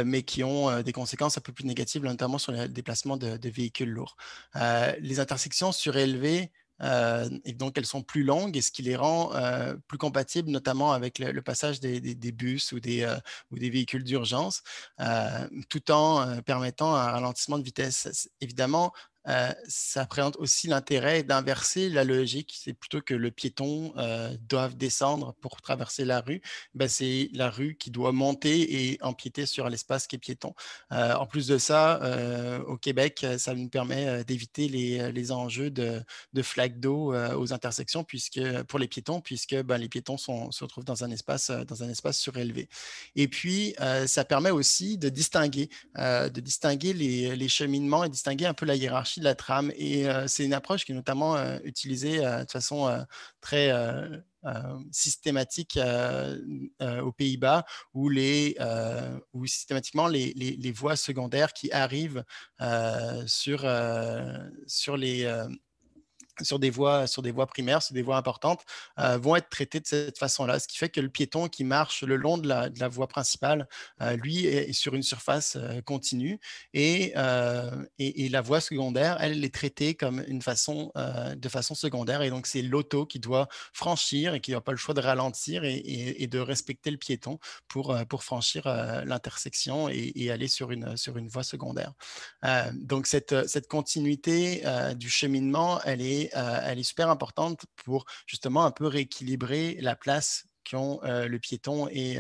mais qui ont des conséquences un peu plus négatives, notamment sur le déplacement de véhicules lourds. Les intersections surélevées, et donc elles sont plus longues, et ce qui les rend plus compatibles, notamment avec le passage des bus ou des véhicules d'urgence, tout en permettant un ralentissement de vitesse. Évidemment, ça présente aussi l'intérêt d'inverser la logique. C'est plutôt que le piéton doive descendre pour traverser la rue, ben, c'est la rue qui doit monter et empiéter sur l'espace qui est piéton. En plus de ça, au Québec, ça nous permet d'éviter les enjeux de flaques d'eau aux intersections pour les piétons, puisque ben, les piétons se retrouvent dans un espace surélevé. Et puis, ça permet aussi de distinguer les cheminements et distinguer un peu la hiérarchie de la trame. Et c'est une approche qui est notamment utilisée de façon très systématique aux Pays-Bas, où systématiquement les voies secondaires qui arrivent sur des voies primaires, sur des voies importantes, vont être traitées de cette façon-là, ce qui fait que le piéton qui marche le long de la voie principale, lui, est sur une surface continue, et la voie secondaire, elle est traitée comme de façon secondaire, et donc c'est l'auto qui doit franchir et qui n'a pas le choix de ralentir et de respecter le piéton pour franchir l'intersection et aller sur une voie secondaire. Donc, cette continuité du cheminement, elle est super importante pour justement un peu rééquilibrer la place qu'ont le piéton et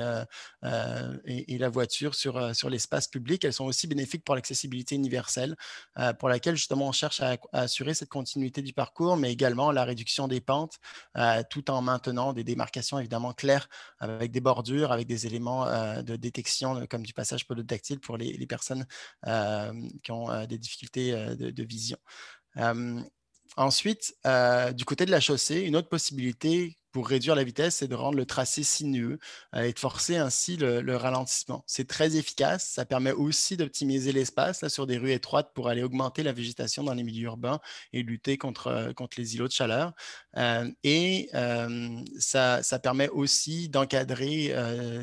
la voiture sur l'espace public. Elles sont aussi bénéfiques pour l'accessibilité universelle, pour laquelle justement on cherche à assurer cette continuité du parcours, mais également la réduction des pentes, tout en maintenant des démarcations évidemment claires, avec des bordures, avec des éléments de détection comme du passage podotactile pour les personnes qui ont des difficultés de vision. Euh, Ensuite, du côté de la chaussée, une autre possibilité pour réduire la vitesse, c'est de rendre le tracé sinueux et de forcer ainsi le ralentissement. C'est très efficace. Ça permet aussi d'optimiser l'espace sur des rues étroites pour aller augmenter la végétation dans les milieux urbains et lutter contre les îlots de chaleur. Ça permet aussi d'encadrer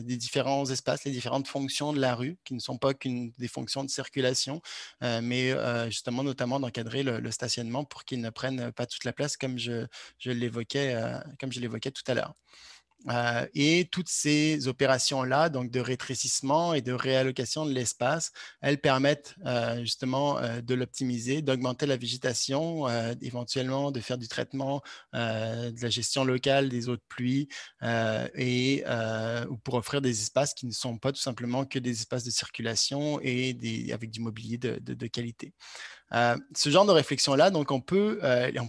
les différents espaces, les différentes fonctions de la rue, qui ne sont pas qu'une des fonctions de circulation, mais justement notamment d'encadrer le stationnement pour qu'il ne prenne pas toute la place comme je l'évoquais tout à l'heure. Et toutes ces opérations-là, donc de rétrécissement et de réallocation de l'espace, elles permettent justement de l'optimiser, d'augmenter la végétation, éventuellement de faire du traitement, de la gestion locale des eaux de pluie ou pour offrir des espaces qui ne sont pas tout simplement que des espaces de circulation et avec du mobilier de qualité. Ce genre de réflexion-là, donc on peut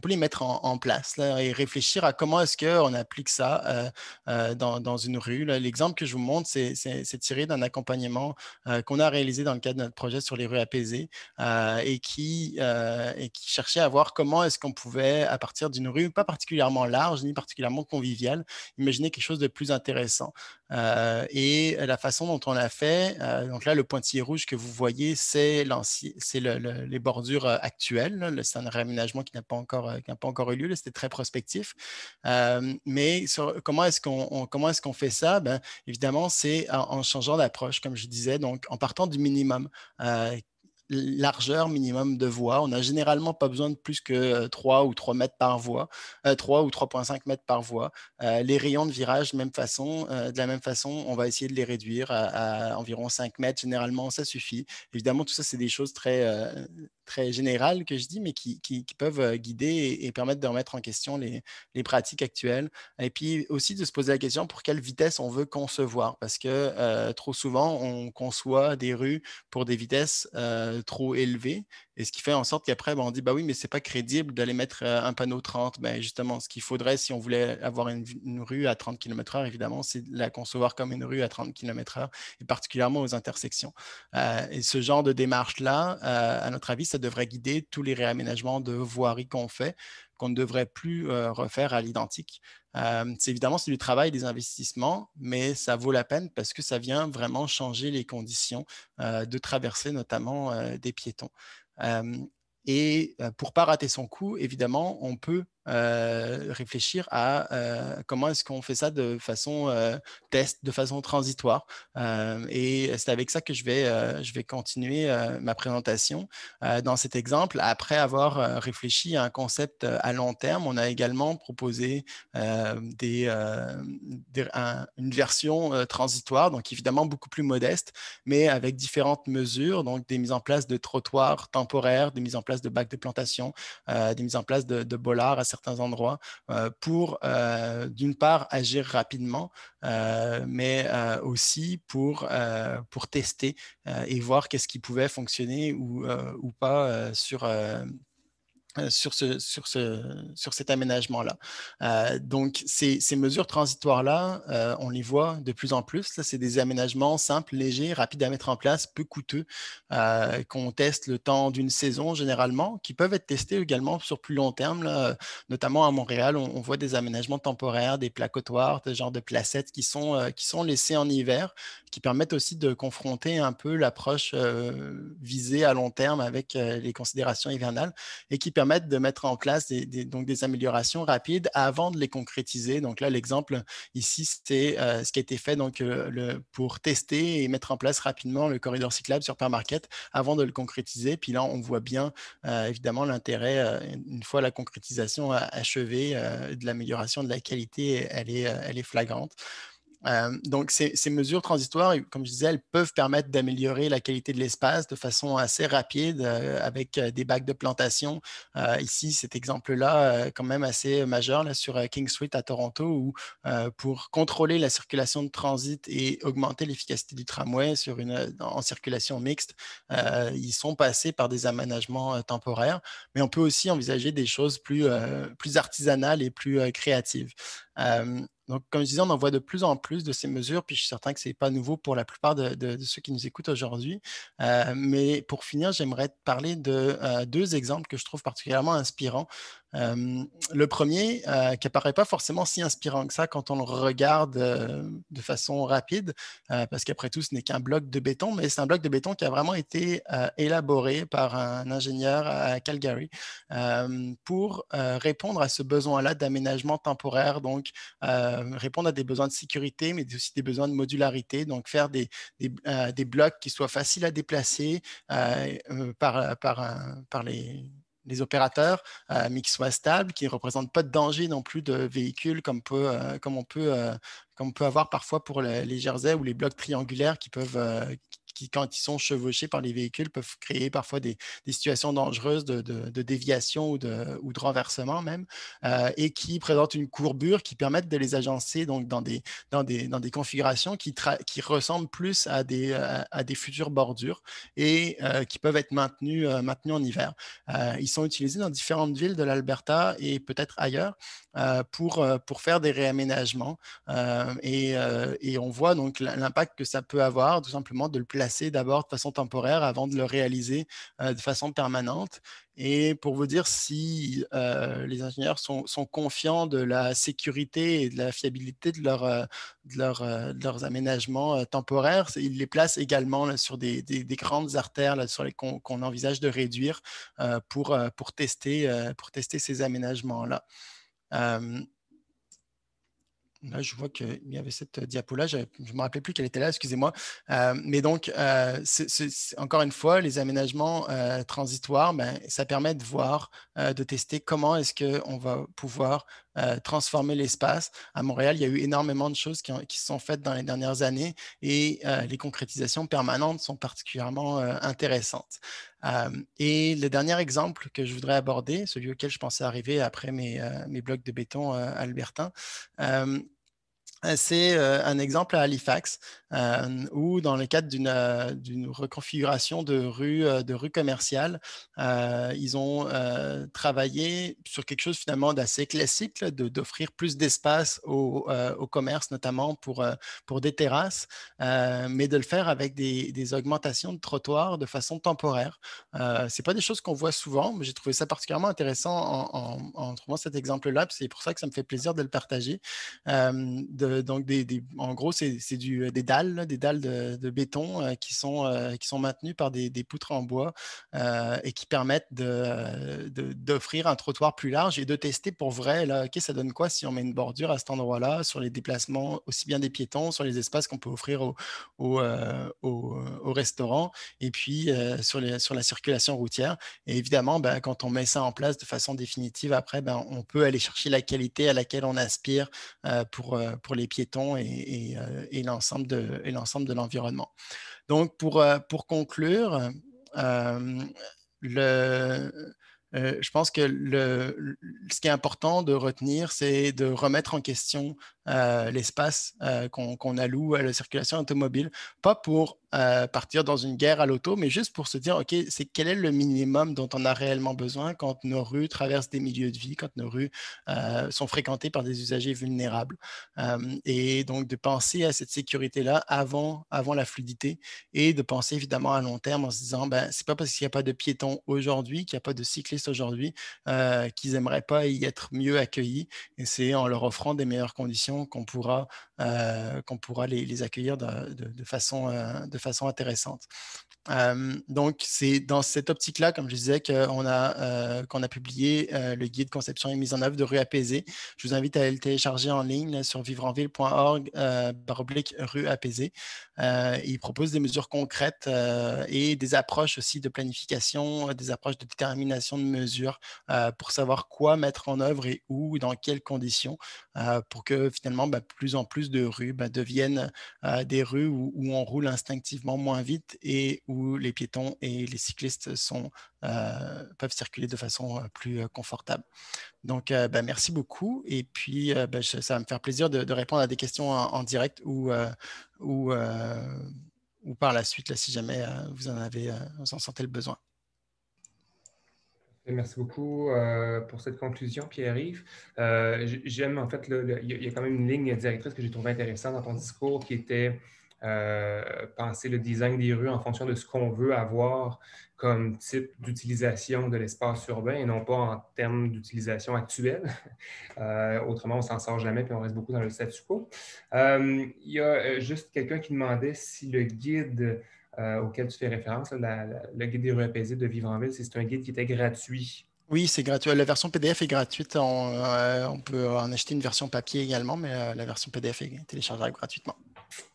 les mettre en place là, et réfléchir à comment est-ce qu'on applique ça dans une rue. L'exemple que je vous montre, c'est tiré d'un accompagnement qu'on a réalisé dans le cadre de notre projet sur les rues apaisées et qui cherchait à voir comment est-ce qu'on pouvait, à partir d'une rue pas particulièrement large ni particulièrement conviviale, imaginer quelque chose de plus intéressant. Et la façon dont on l'a fait, donc là, le pointillé rouge que vous voyez, c'est les bordures actuelles. C'est un réaménagement qui n'a pas encore eu lieu. C'était très prospectif. Mais comment est-ce qu'on fait ça? Ben, évidemment, c'est en changeant d'approche, comme je disais, donc en partant du minimum. Largeur minimum de voie. On n'a généralement pas besoin de plus que 3 ou 3 mètres par voie, 3 ou 3,5 mètres par voie. Les rayons de virage, de la même façon, on va essayer de les réduire à environ 5 mètres. Généralement, ça suffit. Évidemment, tout ça, c'est des choses très générales que je dis, mais qui peuvent guider et permettre de remettre en question les pratiques actuelles. Et puis aussi de se poser la question pour quelle vitesse on veut concevoir, parce que trop souvent, on conçoit des rues pour des vitesses trop élevées, et ce qui fait en sorte qu'après, on dit, bah oui, mais c'est pas crédible d'aller mettre un panneau 30. Ben, justement, ce qu'il faudrait, si on voulait avoir une rue à 30 km/h, évidemment, c'est de la concevoir comme une rue à 30 km/h, et particulièrement aux intersections. Et ce genre de démarche-là, à notre avis, ça devrait guider tous les réaménagements de voirie qu'on fait, qu'on ne devrait plus refaire à l'identique. Évidemment, c'est du travail, des investissements, mais ça vaut la peine parce que ça vient vraiment changer les conditions de traversée, notamment des piétons. Et pour ne pas rater son coup, évidemment, on peut réfléchir à comment est-ce qu'on fait ça de façon test, de façon transitoire. Et c'est avec ça que je vais continuer ma présentation. Dans cet exemple, après avoir réfléchi à un concept à long terme, on a également proposé une version transitoire, donc évidemment beaucoup plus modeste, mais avec différentes mesures, donc des mises en place de trottoirs temporaires, des mises en place de bacs de plantation, des mises en place de bollards à certains endroits pour, d'une part, agir rapidement, mais aussi pour tester et voir qu'est-ce qui pouvait fonctionner ou pas sur cet aménagement-là. Donc, ces mesures transitoires-là, on les voit de plus en plus. Là, c'est des aménagements simples, légers, rapides à mettre en place, peu coûteux, qu'on teste le temps d'une saison généralement, qui peuvent être testés également sur plus long terme. Là. Notamment à Montréal, on voit des aménagements temporaires, des placotoirs, des genres de placettes qui sont laissés en hiver, qui permettent aussi de confronter un peu l'approche visée à long terme avec les considérations hivernales et qui permettent de mettre en place donc des améliorations rapides avant de les concrétiser. Donc là, l'exemple ici, c'est ce qui a été fait donc, pour tester et mettre en place rapidement le corridor cyclable sur Père Marquette avant de le concrétiser. Puis là, on voit bien évidemment l'intérêt, une fois la concrétisation achevée, de l'amélioration de la qualité, elle est flagrante. Donc, ces mesures transitoires, comme je disais, elles peuvent permettre d'améliorer la qualité de l'espace de façon assez rapide avec des bacs de plantation. Ici, cet exemple-là, quand même assez majeur là, sur King Street à Toronto, où pour contrôler la circulation de transit et augmenter l'efficacité du tramway en circulation mixte, ils sont passés par des aménagements temporaires, mais on peut aussi envisager des choses plus artisanales et plus créatives. Donc, comme je disais, on en voit de plus en plus de ces mesures, puis je suis certain que ce n'est pas nouveau pour la plupart de ceux qui nous écoutent aujourd'hui. Mais pour finir, j'aimerais te parler de deux exemples que je trouve particulièrement inspirants. Le premier, qui apparaît pas forcément si inspirant que ça quand on le regarde de façon rapide, parce qu'après tout, ce n'est qu'un bloc de béton, mais c'est un bloc de béton qui a vraiment été élaboré par un ingénieur à Calgary pour répondre à ce besoin-là d'aménagement temporaire, donc répondre à des besoins de sécurité, mais aussi des besoins de modularité, donc faire des blocs qui soient faciles à déplacer par les opérateurs, mais qui soient stables, qui ne représentent pas de danger non plus de véhicules comme on peut avoir parfois pour les jerseys ou les blocs triangulaires qui, quand ils sont chevauchés par les véhicules, peuvent créer parfois des situations dangereuses de déviation ou de renversement même, et qui présentent une courbure qui permettent de les agencer donc, dans des configurations qui ressemblent plus à des futures bordures et qui peuvent être maintenues en hiver. Ils sont utilisés dans différentes villes de l'Alberta et peut-être ailleurs pour faire des réaménagements. Et on voit donc l'impact que ça peut avoir, tout simplement de le placer d'abord de façon temporaire avant de le réaliser de façon permanente. Et pour vous dire si les ingénieurs sont confiants de la sécurité et de la fiabilité de leurs aménagements temporaires, ils les placent également là, sur des grandes artères là, sur qu'on envisage de réduire pour tester ces aménagements-là. Là, je vois qu'il y avait cette diapo-là. Je ne me rappelais plus qu'elle était là, excusez-moi. Mais donc, encore une fois, les aménagements transitoires, ça permet de voir, de tester comment est-ce qu'on va pouvoir transformer l'espace. À Montréal, il y a eu énormément de choses qui se sont faites dans les dernières années et les concrétisations permanentes sont particulièrement intéressantes. Et le dernier exemple que je voudrais aborder, celui auquel je pensais arriver après mes blocs de béton albertains, c'est un exemple à Halifax où, dans le cadre d'une reconfiguration de rue commerciale, ils ont travaillé sur quelque chose finalement d'assez classique, d'offrir plus d'espace au commerce, notamment pour des terrasses, mais de le faire avec des augmentations de trottoirs de façon temporaire. Ce n'est pas des choses qu'on voit souvent, mais j'ai trouvé ça particulièrement intéressant en trouvant cet exemple-là. C'est pour ça que ça me fait plaisir de le partager. Donc en gros, c'est des dalles de béton qui sont maintenues par des poutres en bois et qui permettent d'offrir un trottoir plus large et de tester pour vrai, là, OK, ça donne quoi si on met une bordure à cet endroit-là, sur les déplacements aussi bien des piétons, sur les espaces qu'on peut offrir au restaurant, et puis sur la circulation routière. Et évidemment, quand on met ça en place de façon définitive, après, on peut aller chercher la qualité à laquelle on aspire pour les piétons et l'ensemble de l'environnement. Donc, pour conclure, je pense que ce qui est important de retenir, c'est de remettre en question l'espace qu'on alloue à la circulation automobile, pas pour partir dans une guerre à l'auto, mais juste pour se dire, OK, quel est le minimum dont on a réellement besoin quand nos rues traversent des milieux de vie, quand nos rues sont fréquentées par des usagers vulnérables. Et donc, de penser à cette sécurité-là avant la fluidité et de penser évidemment à long terme en se disant, c'est pas parce qu'il n'y a pas de piétons aujourd'hui, qu'il n'y a pas de cyclistes aujourd'hui, qu'ils n'aimeraient pas y être mieux accueillis. Et c'est en leur offrant des meilleures conditions qu'on pourra les accueillir de façon intéressante. Donc, c'est dans cette optique-là, comme je disais, qu'on a publié le guide conception et mise en œuvre de rue apaisée. Je vous invite à aller le télécharger en ligne là, sur vivre-en-ville.org/rue apaisée. Il propose des mesures concrètes et des approches aussi de planification, des approches de détermination de mesures pour savoir quoi mettre en œuvre et où, dans quelles conditions, pour que finalement, plus en plus de rues deviennent des rues où on roule instinctivement moins vite et où les piétons et les cyclistes peuvent circuler de façon plus confortable. Donc, merci beaucoup. Et puis, ça va me faire plaisir de répondre à des questions en direct ou par la suite, là, si jamais vous en sentez le besoin. Merci beaucoup pour cette conclusion, Pierre-Yves. J'aime, en fait, il y a quand même une ligne directrice que j'ai trouvée intéressante dans ton discours qui était penser le design des rues en fonction de ce qu'on veut avoir comme type d'utilisation de l'espace urbain et non pas en termes d'utilisation actuelle. Autrement, on ne s'en sort jamais puis on reste beaucoup dans le statu quo. Il y a juste quelqu'un qui demandait si le guide auquel tu fais référence, le guide des rues apaisées de Vivre en Ville, c'est un guide qui était gratuit. Oui, c'est gratuit. La version PDF est gratuite. On peut en acheter une version papier également, mais la version PDF est téléchargeable gratuitement.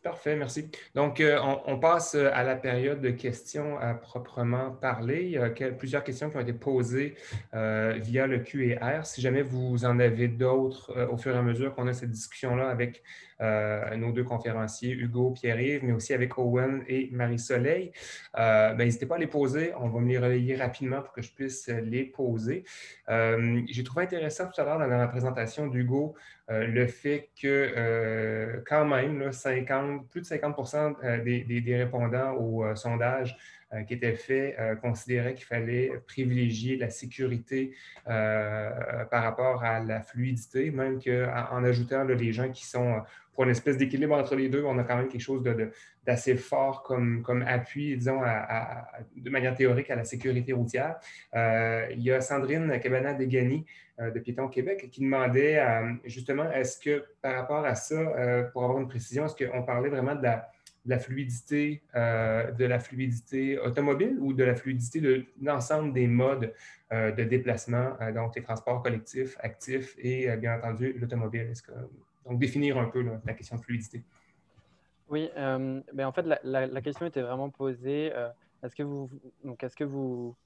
Parfait, merci. Donc, on passe à la période de questions à proprement parler. Il y a plusieurs questions qui ont été posées via le Q&R. Si jamais vous en avez d'autres au fur et à mesure qu'on a cette discussion-là avec nos deux conférenciers, Hugo, Pierre-Yves, mais aussi avec Owen et Marie-Soleil, n'hésitez pas à les poser. On va me les relayer rapidement pour que je puisse les poser. J'ai trouvé intéressant tout à l'heure dans la présentation d'Hugo le fait que quand même, là, plus de 50 des répondants au sondage qui était fait considéraient qu'il fallait privilégier la sécurité par rapport à la fluidité, même qu'en ajoutant là, les gens qui sont pour une espèce d'équilibre entre les deux, on a quand même quelque chose d'assez fort comme appui, disons, de manière théorique à la sécurité routière. Il y a Sandrine Cabana-Degani de Piétons Québec qui demandait justement, est-ce que par rapport à ça, pour avoir une précision, est-ce qu'on parlait vraiment de la fluidité automobile ou de la fluidité de l'ensemble des modes de déplacement, donc les transports collectifs, actifs et bien entendu l'automobile? Donc, définir un peu là, la question de fluidité. Oui, en fait, la question était vraiment posée. Est-ce que vous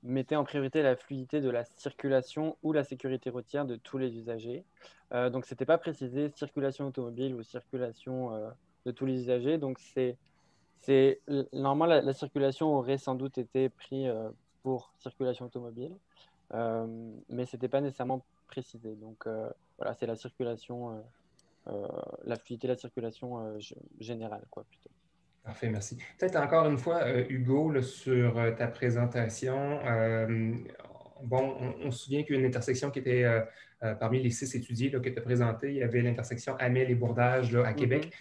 mettez en priorité la fluidité de la circulation ou la sécurité routière de tous les usagers? Donc, ce n'était pas précisé circulation automobile ou circulation de tous les usagers. Donc, normalement, la circulation aurait sans doute été prise pour circulation automobile, mais ce n'était pas nécessairement précisé. Donc, voilà, c'est la circulation. La fluidité de la circulation générale, quoi, plutôt. Parfait, merci. Peut-être encore une fois, Hugo, là, sur ta présentation, on se souvient qu'il y a une intersection qui était parmi les 6 étudiés là, que tu as présenté. Il y avait l'intersection Amel et Bourdage là, à Québec,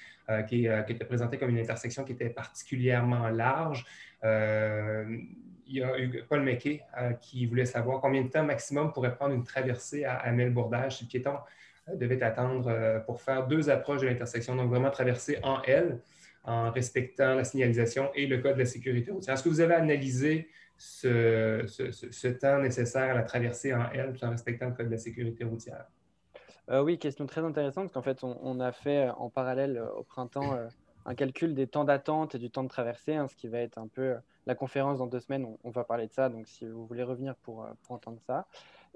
qui était présentée comme une intersection qui était particulièrement large. Il y a Paul Mequet qui voulait savoir combien de temps maximum pourrait prendre une traversée à Amel-Bourdage si le piéton devait attendre pour faire 2 approches de l'intersection, donc vraiment traverser en L en respectant la signalisation et le code de la sécurité routière. Est-ce que vous avez analysé ce temps nécessaire à la traversée en L tout en respectant le code de la sécurité routière? Oui, question très intéressante, parce qu'en fait, on a fait en parallèle au printemps un calcul des temps d'attente et du temps de traversée, hein, ce qui va être un peu la conférence dans 2 semaines. On va parler de ça, donc si vous voulez revenir pour entendre ça.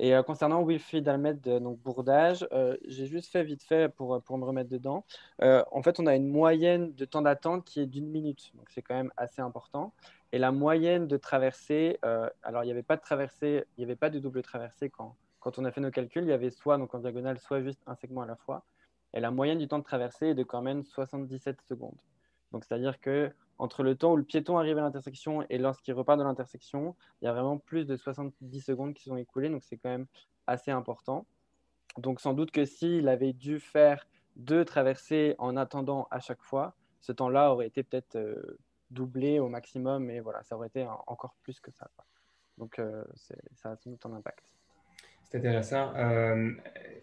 Et concernant Wilfried Almed, donc Bourdage, j'ai juste fait vite fait pour me remettre dedans. En fait, on a une moyenne de temps d'attente qui est d'1 minute, donc c'est quand même assez important. Et la moyenne de traversée, alors il n'y avait pas de traversée, il n'y avait pas de double traversée quand on a fait nos calculs, il y avait soit donc en diagonale, soit juste un segment à la fois. Et la moyenne du temps de traversée est de quand même 77 secondes. Donc, c'est-à-dire que entre le temps où le piéton arrive à l'intersection et lorsqu'il repart de l'intersection, il y a vraiment plus de 70 secondes qui sont écoulées. Donc, c'est quand même assez important. Donc, sans doute que s'il avait dû faire 2 traversées en attendant à chaque fois, ce temps-là aurait été peut-être doublé au maximum. Et voilà, ça aurait été encore plus que ça, quoi. Donc, ça a sans doute un impact. C'est intéressant.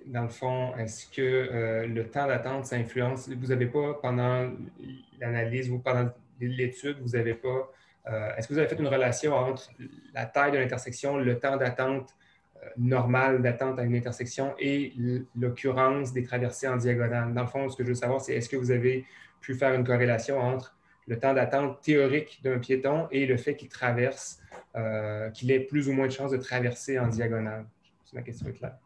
Dans le fond, est-ce que le temps d'attente, ça influence? Vous n'avez pas, pendant l'analyse ou pendant l'étude, vous n'avez pas. Est-ce que vous avez fait une relation entre la taille de l'intersection, le temps d'attente normal d'attente à une intersection et l'occurrence des traversées en diagonale? Dans le fond, ce que je veux savoir, c'est est-ce que vous avez pu faire une corrélation entre le temps d'attente théorique d'un piéton et le fait qu'il traverse, qu'il ait plus ou moins de chances de traverser en diagonale? Ma question est claire.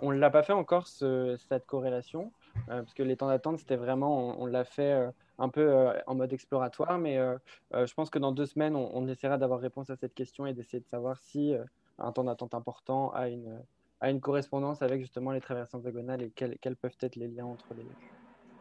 On ne l'a pas fait encore, cette corrélation, parce que les temps d'attente, c'était vraiment, on l'a fait un peu en mode exploratoire, mais je pense que dans 2 semaines, on essaiera d'avoir réponse à cette question et d'essayer de savoir si un temps d'attente important a une correspondance avec justement les traversées diagonales et quels peuvent être les liens entre les deux.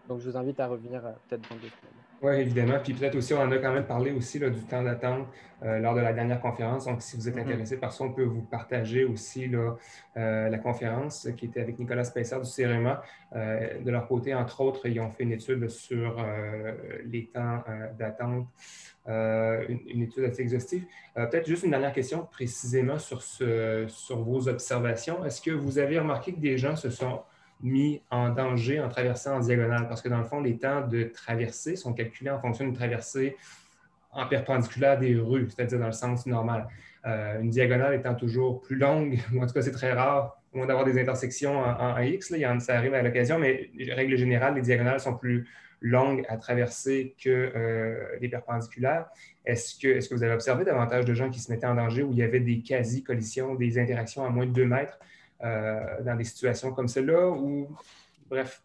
Donc, je vous invite à revenir peut-être dans 2 semaines. Oui, évidemment. Puis peut-être aussi, on en a quand même parlé aussi là, du temps d'attente lors de la dernière conférence. Donc, si vous êtes intéressé par ça, on peut vous partager aussi là, la conférence qui était avec Nicolas Speyser du CEREMA. De leur côté, entre autres, ils ont fait une étude sur les temps d'attente, une étude assez exhaustive. Peut-être juste une dernière question précisément sur vos observations. Est-ce que vous avez remarqué que des gens se sont mis en danger en traversant en diagonale? Parce que dans le fond, les temps de traversée sont calculés en fonction d'une traversée en perpendiculaire des rues, c'est-à-dire dans le sens normal. Une diagonale étant toujours plus longue, ou en tout cas, c'est très rare, au moins d'avoir des intersections en X, là, ça arrive à l'occasion, mais règle générale, les diagonales sont plus longues à traverser que les perpendiculaires. Est-ce que vous avez observé davantage de gens qui se mettaient en danger où il y avait des quasi-collisions, des interactions à moins de 2 mètres dans des situations comme celle-là, ou bref,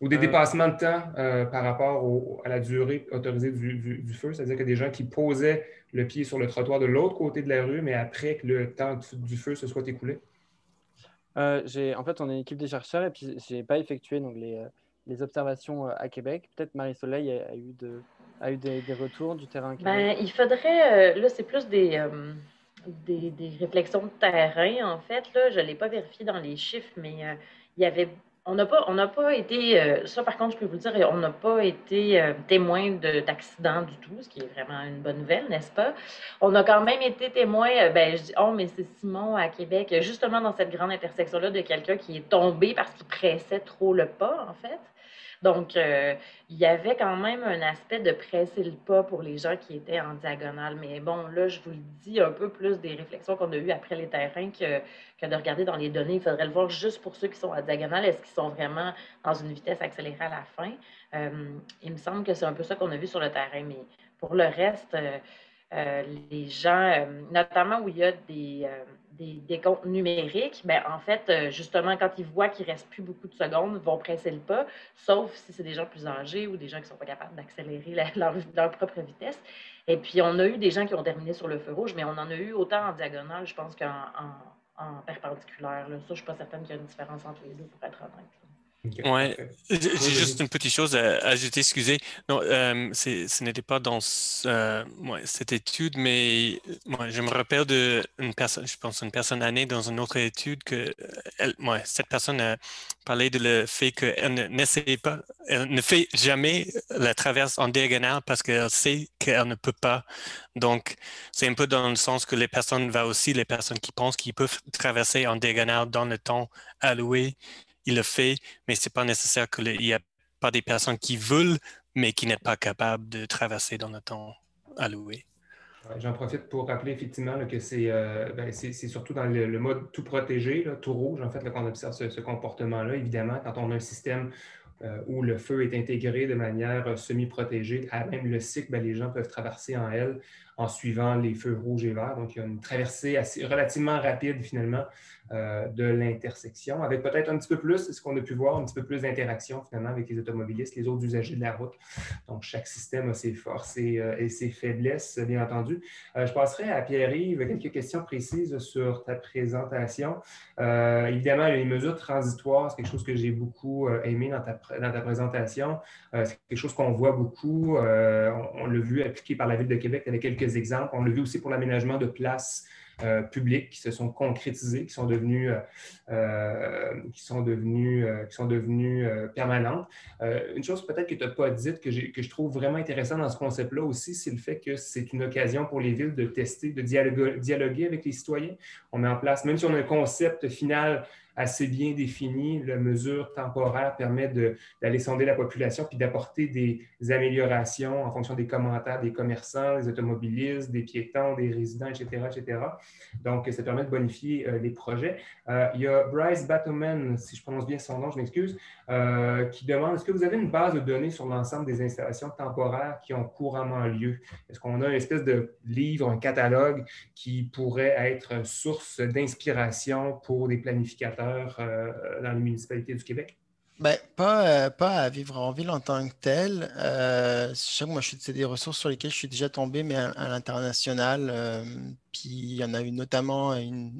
ou des dépassements de temps par rapport à la durée autorisée du feu, c'est-à-dire que des gens qui posaient le pied sur le trottoir de l'autre côté de la rue, mais après que le temps du feu se soit écoulé? En fait, on est une équipe des chercheurs et puis je n'ai pas effectué donc, les observations à Québec. Peut-être Marie-Soleil a eu des retours du terrain à Québec. Ben, il faudrait, là, c'est plus des réflexions de terrain, en fait. Là. Je ne l'ai pas vérifié dans les chiffres, mais il y avait. On n'a pas été, ça par contre, je peux vous le dire, on n'a pas été témoin d'accident du tout, ce qui est vraiment une bonne nouvelle, n'est-ce pas? On a quand même été témoin, ben, je dis, oh, mais c'est Simon à Québec, justement dans cette grande intersection-là, de quelqu'un qui est tombé parce qu'il pressait trop le pas, en fait. Donc, il y avait quand même un aspect de presser le pas pour les gens qui étaient en diagonale. Mais bon, là, je vous le dis un peu plus des réflexions qu'on a eues après les terrains que de regarder dans les données. Il faudrait le voir juste pour ceux qui sont en diagonale. Est-ce qu'ils sont vraiment dans une vitesse accélérée à la fin? Il me semble que c'est un peu ça qu'on a vu sur le terrain. Mais pour le reste, les gens, notamment où il y a des comptes numériques, ben, en fait, justement, quand ils voient qu'il ne reste plus beaucoup de secondes, ils vont presser le pas, sauf si c'est des gens plus âgés ou des gens qui ne sont pas capables d'accélérer leur propre vitesse. Et puis, on a eu des gens qui ont terminé sur le feu rouge, mais on en a eu autant en diagonale, je pense, qu'en perpendiculaire. Là. Ça, je ne suis pas certaine qu'il y a une différence entre les deux, pour être honnête. Okay, Ouais, parfait. j'ai Oui, juste une petite chose à ajouter, excusez. Non, ce n'était pas dans cette étude, mais moi, je me rappelle d'une personne, je pense une personne année dans une autre étude que cette personne a parlé de le fait qu'elle n'essaie pas, elle ne fait jamais la traverse en diagonale parce qu'elle sait qu'elle ne peut pas. Donc, c'est un peu dans le sens que les personnes qui pensent qu'ils peuvent traverser en diagonale dans le temps alloué, il le fait, mais c'est pas nécessaire qu'il n'y a pas des personnes qui veulent, mais qui n'est pas capables de traverser dans le temps alloué. Ouais, j'en profite pour rappeler effectivement là, que c'est surtout dans le mode tout protégé, là, tout rouge, en fait, qu'on observe ce comportement-là. Évidemment, quand on a un système où le feu est intégré de manière semi-protégée, à même le cycle, les gens peuvent traverser en L en suivant les feux rouges et verts. Donc, il y a une traversée relativement rapide, finalement, de l'intersection, avec peut-être un petit peu plus, c'est ce qu'on a pu voir, un petit peu plus d'interaction, finalement, avec les automobilistes, les autres usagers de la route. Donc, chaque système a ses forces et ses faiblesses, bien entendu. Je passerai à Pierre-Yves quelques questions précises sur ta présentation. Évidemment, les mesures transitoires, c'est quelque chose que j'ai beaucoup aimé dans ta présentation. C'est quelque chose qu'on voit beaucoup. On l'a vu appliqué par la Ville de Québec avec quelques exemples. On l'a vu aussi pour l'aménagement de places publiques qui se sont concrétisées, qui sont devenues permanentes. Une chose peut-être que tu n'as pas dite, que je trouve vraiment intéressant dans ce concept-là aussi, c'est le fait que c'est une occasion pour les villes de tester, de dialoguer avec les citoyens. On met en place, même si on a un concept final assez bien défini, la mesure temporaire permet d'aller sonder la population puis d'apporter des améliorations en fonction des commentaires des commerçants, des automobilistes, des piétons, des résidents, etc., etc. Donc, ça permet de bonifier les projets. Il y a Bryce Battleman, si je prononce bien son nom, je m'excuse, qui demande, est-ce que vous avez une base de données sur l'ensemble des installations temporaires qui ont couramment lieu? Est-ce qu'on a une espèce de livre, un catalogue qui pourrait être sais d'inspiration pour des planificateurs dans les municipalités du Québec? Ben, pas à vivre en ville en tant que tel. Je sais que moi, c'est des ressources sur lesquelles je suis déjà tombé, mais à l'international. Puis il y en a eu notamment une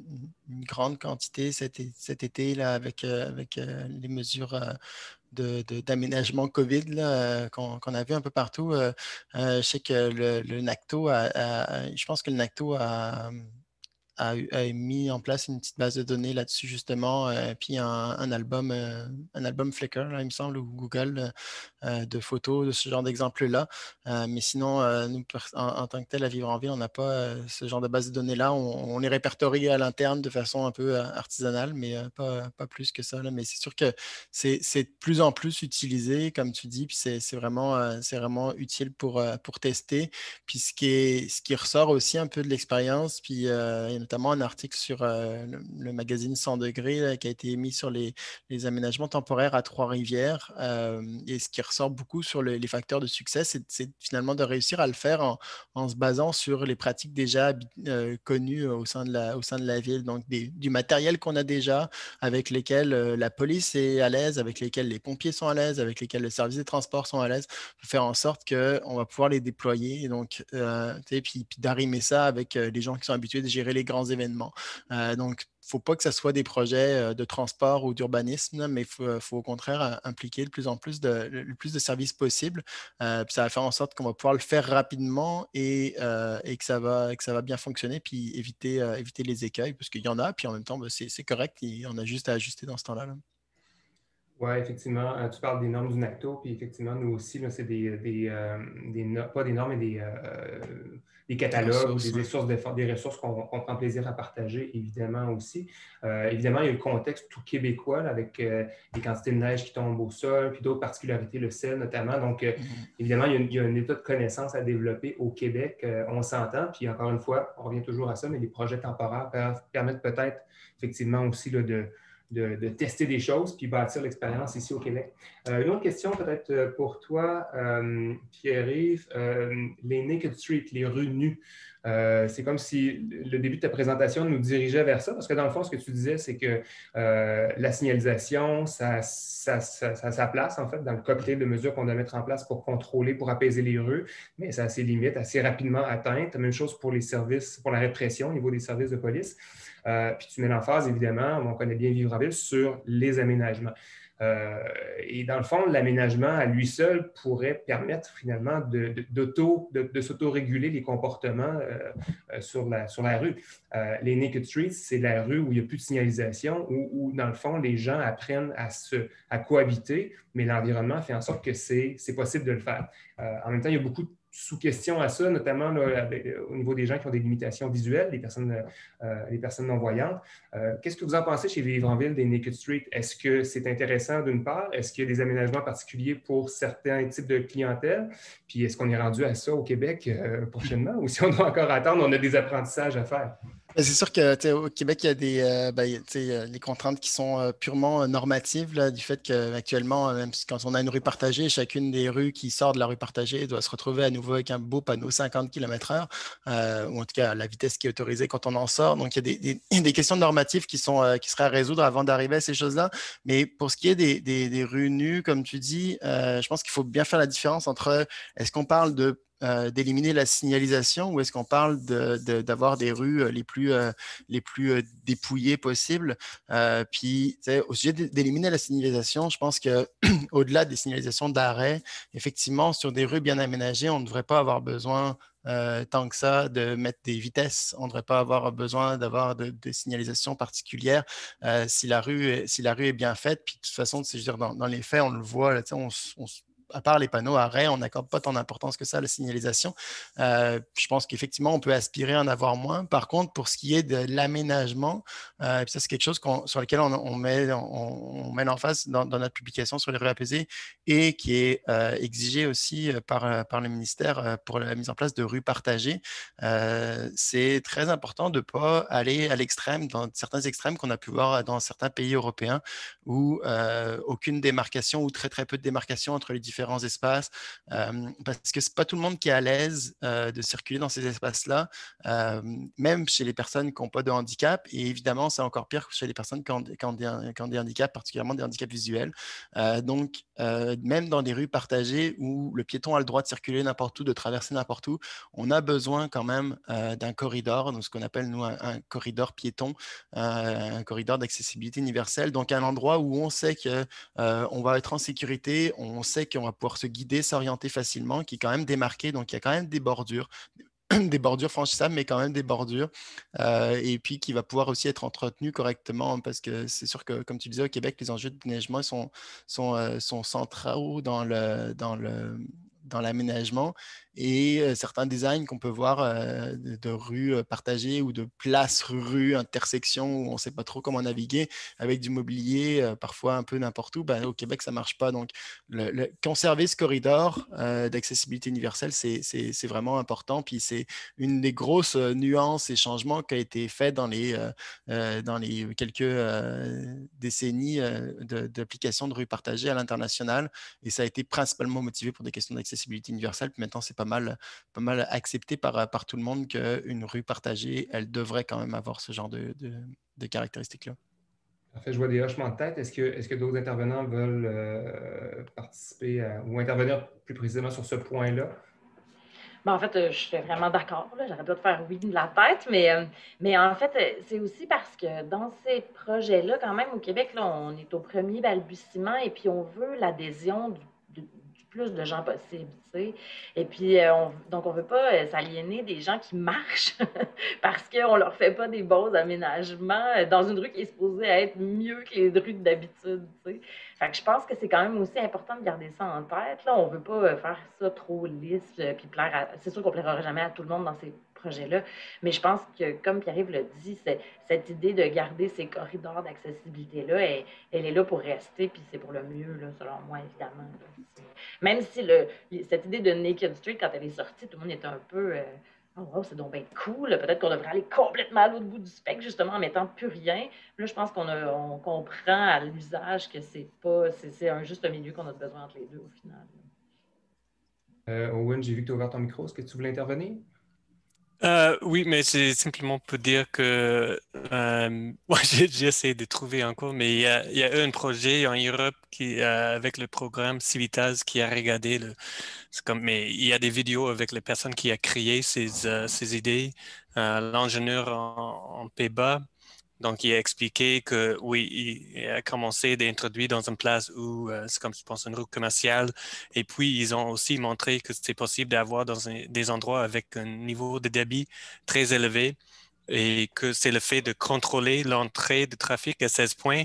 grande quantité cet été là, avec les mesures d'aménagement COVID là, qu'on a vu un peu partout. Je sais que le NACTO je pense que le NACTO a mis en place une petite base de données là-dessus, justement, puis un album Flickr, là, il me semble, ou Google, de photos de ce genre d'exemple-là. Mais sinon, nous, en tant que tel, à Vivre en Ville, on n'a pas ce genre de base de données-là. On les répertorie à l'interne de façon un peu artisanale, mais pas plus que ça. Là. Mais c'est sûr que c'est de plus en plus utilisé, comme tu dis, puis c'est vraiment utile pour tester. Puis ce qui ressort aussi un peu de l'expérience, puis il y a notamment un article sur le magazine 100 degrés là, qui a été émis sur les aménagements temporaires à Trois-Rivières. Et ce qui ressort beaucoup sur les facteurs de succès, c'est finalement de réussir à le faire en se basant sur les pratiques déjà connues au sein de la ville. Donc, du matériel qu'on a déjà, avec lesquels la police est à l'aise, avec lesquels les pompiers sont à l'aise, avec lesquels le service des transports sont à l'aise, pour faire en sorte qu'on va pouvoir les déployer. Et donc, puis d'arrimer ça avec les gens qui sont habitués de gérer les grands événements. Donc, il ne faut pas que ce soit des projets de transport ou d'urbanisme, mais il faut au contraire impliquer le plus de services possible. Puis ça va faire en sorte qu'on va pouvoir le faire rapidement et que ça va bien fonctionner, puis éviter les écueils, parce qu'il y en a, puis en même temps, c'est correct, et on a juste à ajuster dans ce temps-là. Oui, effectivement. Tu parles des normes du NACTO, puis effectivement, nous aussi, là, c'est pas des normes, mais des catalogues ou des ressources qu'on prend plaisir à partager, évidemment aussi. Évidemment, il y a le contexte tout québécois, là, avec les quantités de neige qui tombent au sol, puis d'autres particularités, le sel notamment. Donc, évidemment, il y a un état de connaissance à développer au Québec. On s'entend, puis encore une fois, on revient toujours à ça, mais les projets temporaires permettent peut-être effectivement aussi là, de tester des choses puis bâtir l'expérience ici au Québec. Une autre question peut-être pour toi, Pierre-Yves, les Naked Street, les rues nues. C'est comme si le début de ta présentation nous dirigeait vers ça, parce que dans le fond, ce que tu disais, c'est que la signalisation, ça a sa place, en fait, dans le cocktail de mesures qu'on doit mettre en place pour contrôler, pour apaiser les rues, mais ça a ses limites assez rapidement atteintes. Même chose pour les services, pour la répression au niveau des services de police. Puis tu mets l'emphase, évidemment, on connaît bien Vivre en ville, sur les aménagements. Et dans le fond, l'aménagement à lui seul pourrait permettre finalement de s'auto-réguler les comportements sur la rue. Les Naked Streets, c'est la rue où il n'y a plus de signalisation, où dans le fond, les gens apprennent à cohabiter, mais l'environnement fait en sorte que c'est possible de le faire. En même temps, il y a beaucoup de sous-questions à ça, notamment là, au niveau des gens qui ont des limitations visuelles, les personnes non-voyantes. Qu'est-ce que vous en pensez chez Vivre en ville des Naked Street? Est-ce que c'est intéressant d'une part? Est-ce qu'il y a des aménagements particuliers pour certains types de clientèle? Puis est-ce qu'on est rendu à ça au Québec prochainement? Ou si on doit encore attendre, on a des apprentissages à faire? C'est sûr qu'au Québec, il y a les contraintes qui sont purement normatives, là, du fait qu'actuellement, même quand on a une rue partagée, chacune des rues qui sort de la rue partagée doit se retrouver à nouveau avec un beau panneau 50 km/h, ou en tout cas la vitesse qui est autorisée quand on en sort. Donc, il y a des questions normatives qui seraient à résoudre avant d'arriver à ces choses-là. Mais pour ce qui est des rues nues, comme tu dis, je pense qu'il faut bien faire la différence entre est-ce qu'on parle d'éliminer la signalisation, ou est-ce qu'on parle d'avoir des rues les plus dépouillées possibles? Puis, au sujet d'éliminer la signalisation, je pense qu'au-delà des signalisations d'arrêt, effectivement, sur des rues bien aménagées, on ne devrait pas avoir besoin tant que ça de mettre des vitesses. On ne devrait pas avoir besoin d'avoir de signalisation particulière si la rue est bien faite. Puis de toute façon, je veux dire, dans les faits, on le voit, là, à part les panneaux arrêt, on n'accorde pas tant d'importance que ça à la signalisation. Je pense qu'effectivement, on peut aspirer à en avoir moins. Par contre, pour ce qui est de l'aménagement, ça, c'est quelque chose sur lequel on met l'emphase dans notre publication sur les rues apaisées, et qui est exigé aussi par le ministère pour la mise en place de rues partagées. C'est très important de ne pas aller à l'extrême, dans certains extrêmes qu'on a pu voir dans certains pays européens, où aucune démarcation ou très très peu de démarcation entre les différents espaces, parce que c'est pas tout le monde qui est à l'aise de circuler dans ces espaces-là, même chez les personnes qui n'ont pas de handicap, et évidemment c'est encore pire chez les personnes qui ont des handicaps, particulièrement des handicaps visuels. Donc même dans des rues partagées où le piéton a le droit de circuler n'importe où, de traverser n'importe où, on a besoin quand même d'un corridor, donc ce qu'on appelle nous un corridor piéton, un corridor d'accessibilité universelle, donc un endroit où on sait qu'on va être en sécurité, on sait qu'on va pouvoir se guider, s'orienter facilement, qui est quand même démarqué, donc il y a quand même des bordures, des bordures franchissables, mais quand même des bordures, et puis qui va pouvoir aussi être entretenu correctement, parce que c'est sûr que, comme tu disais, au Québec, les enjeux de déneigement sont centraux dans l'aménagement, et certains designs qu'on peut voir de rues partagées ou de places, rues, intersections où on ne sait pas trop comment naviguer avec du mobilier, parfois un peu n'importe où. Ben, au Québec, ça ne marche pas. Donc, conserver ce corridor d'accessibilité universelle, c'est vraiment important. Puis c'est une des grosses nuances et changements qui a été fait dans les quelques décennies d'application de rue partagée à l'international. Et ça a été principalement motivé pour des questions d'accessibilité universelle. Puis maintenant, c'est pas mal accepté par tout le monde qu'une rue partagée, elle devrait quand même avoir ce genre de caractéristiques-là. En fait, je vois des hochements de tête. Est-ce que d'autres intervenants veulent participer ou intervenir plus précisément sur ce point-là? Ben, en fait, je suis vraiment d'accord. J'arrête pas de faire oui de la tête, mais en fait, c'est aussi parce que dans ces projets-là, quand même, au Québec, là, on est au premier balbutiement et puis on veut l'adhésion du plus de gens possible, tu sais. Et puis, donc, on veut pas s'aliéner des gens qui marchent parce qu'on leur fait pas des bons aménagements dans une rue qui est supposée être mieux que les rues d'habitude, tu sais. Fait que je pense que c'est quand même aussi important de garder ça en tête. Là, on ne veut pas faire ça trop lisse, puis plaire à... C'est sûr qu'on ne plaira jamais à tout le monde dans ces projets-là, mais je pense que, comme Pierre-Yves l'a dit, cette idée de garder ces corridors d'accessibilité-là, elle est là pour rester, puis c'est pour le mieux, là, selon moi, évidemment. Là. Même si cette idée de Naked Street, quand elle est sortie, tout le monde était un peu... oh, wow, c'est donc bien cool. Peut-être qu'on devrait aller complètement à l'autre bout du spectre, justement, en mettant plus rien. Là, je pense qu'on comprend à l'usage que c'est un juste milieu qu'on a besoin entre les deux, au final. Owen, j'ai vu que tu as ouvert ton micro. Est-ce que tu voulais intervenir? Oui, mais c'est simplement pour dire que ouais, j'ai essayé de trouver encore, mais il y a un projet en Europe avec le programme Civitas qui a regardé mais il y a des vidéos avec les personnes qui a créé ces idées, l'ingénieur en Pays-Bas. Donc, il a expliqué que oui, il a commencé d'introduire dans une place où c'est comme je pense une rue commerciale. Et puis, ils ont aussi montré que c'est possible d'avoir des endroits avec un niveau de débit très élevé et que c'est le fait de contrôler l'entrée de trafic à 16 points.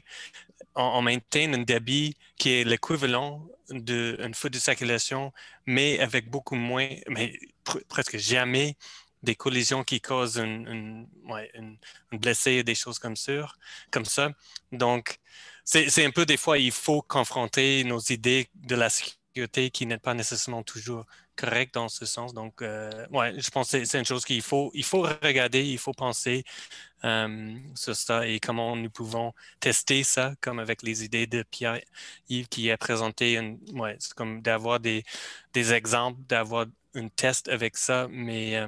On maintient un débit qui est l'équivalent d'une feu de circulation, mais avec beaucoup moins, mais presque jamais des collisions qui causent une blessé, des choses comme ça. Donc, c'est un peu des fois, il faut confronter nos idées de la sécurité qui n'est pas nécessairement toujours correcte dans ce sens. Donc, ouais, je pense que c'est une chose il faut regarder, il faut penser sur ça et comment nous pouvons tester ça, comme avec les idées de Pierre-Yves qui a présenté, c'est comme d'avoir des exemples, d'avoir un test avec ça, mais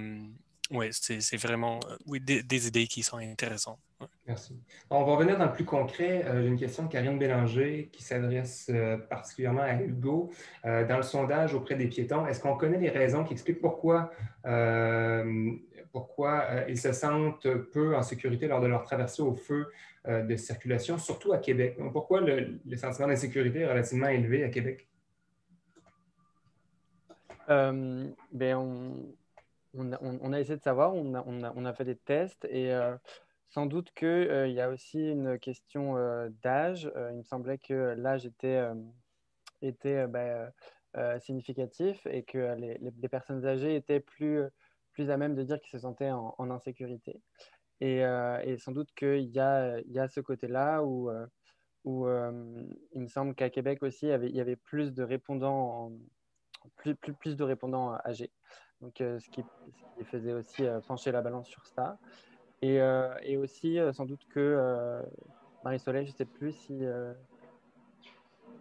oui, c'est vraiment oui, des idées qui sont intéressantes. Ouais. Merci. On va revenir dans le plus concret. J'ai une question de Karine Bélanger qui s'adresse particulièrement à Hugo. Dans le sondage auprès des piétons, est-ce qu'on connaît les raisons qui expliquent pourquoi ils se sentent peu en sécurité lors de leur traversée au feu de circulation, surtout à Québec? Donc, pourquoi le sentiment d'insécurité est relativement élevé à Québec? On a essayé de savoir, on a fait des tests et sans doute qu'il y a aussi une question d'âge. Il me semblait que l'âge était significatif et que les personnes âgées étaient plus à même de dire qu'ils se sentaient en insécurité. Et sans doute qu'il il y a ce côté-là où il me semble qu'à Québec aussi, il y avait plus de répondants, plus de répondants âgés. Donc, ce qui faisait aussi pencher la balance sur ça. Et aussi, sans doute que Marie-Soleil, je ne sais plus si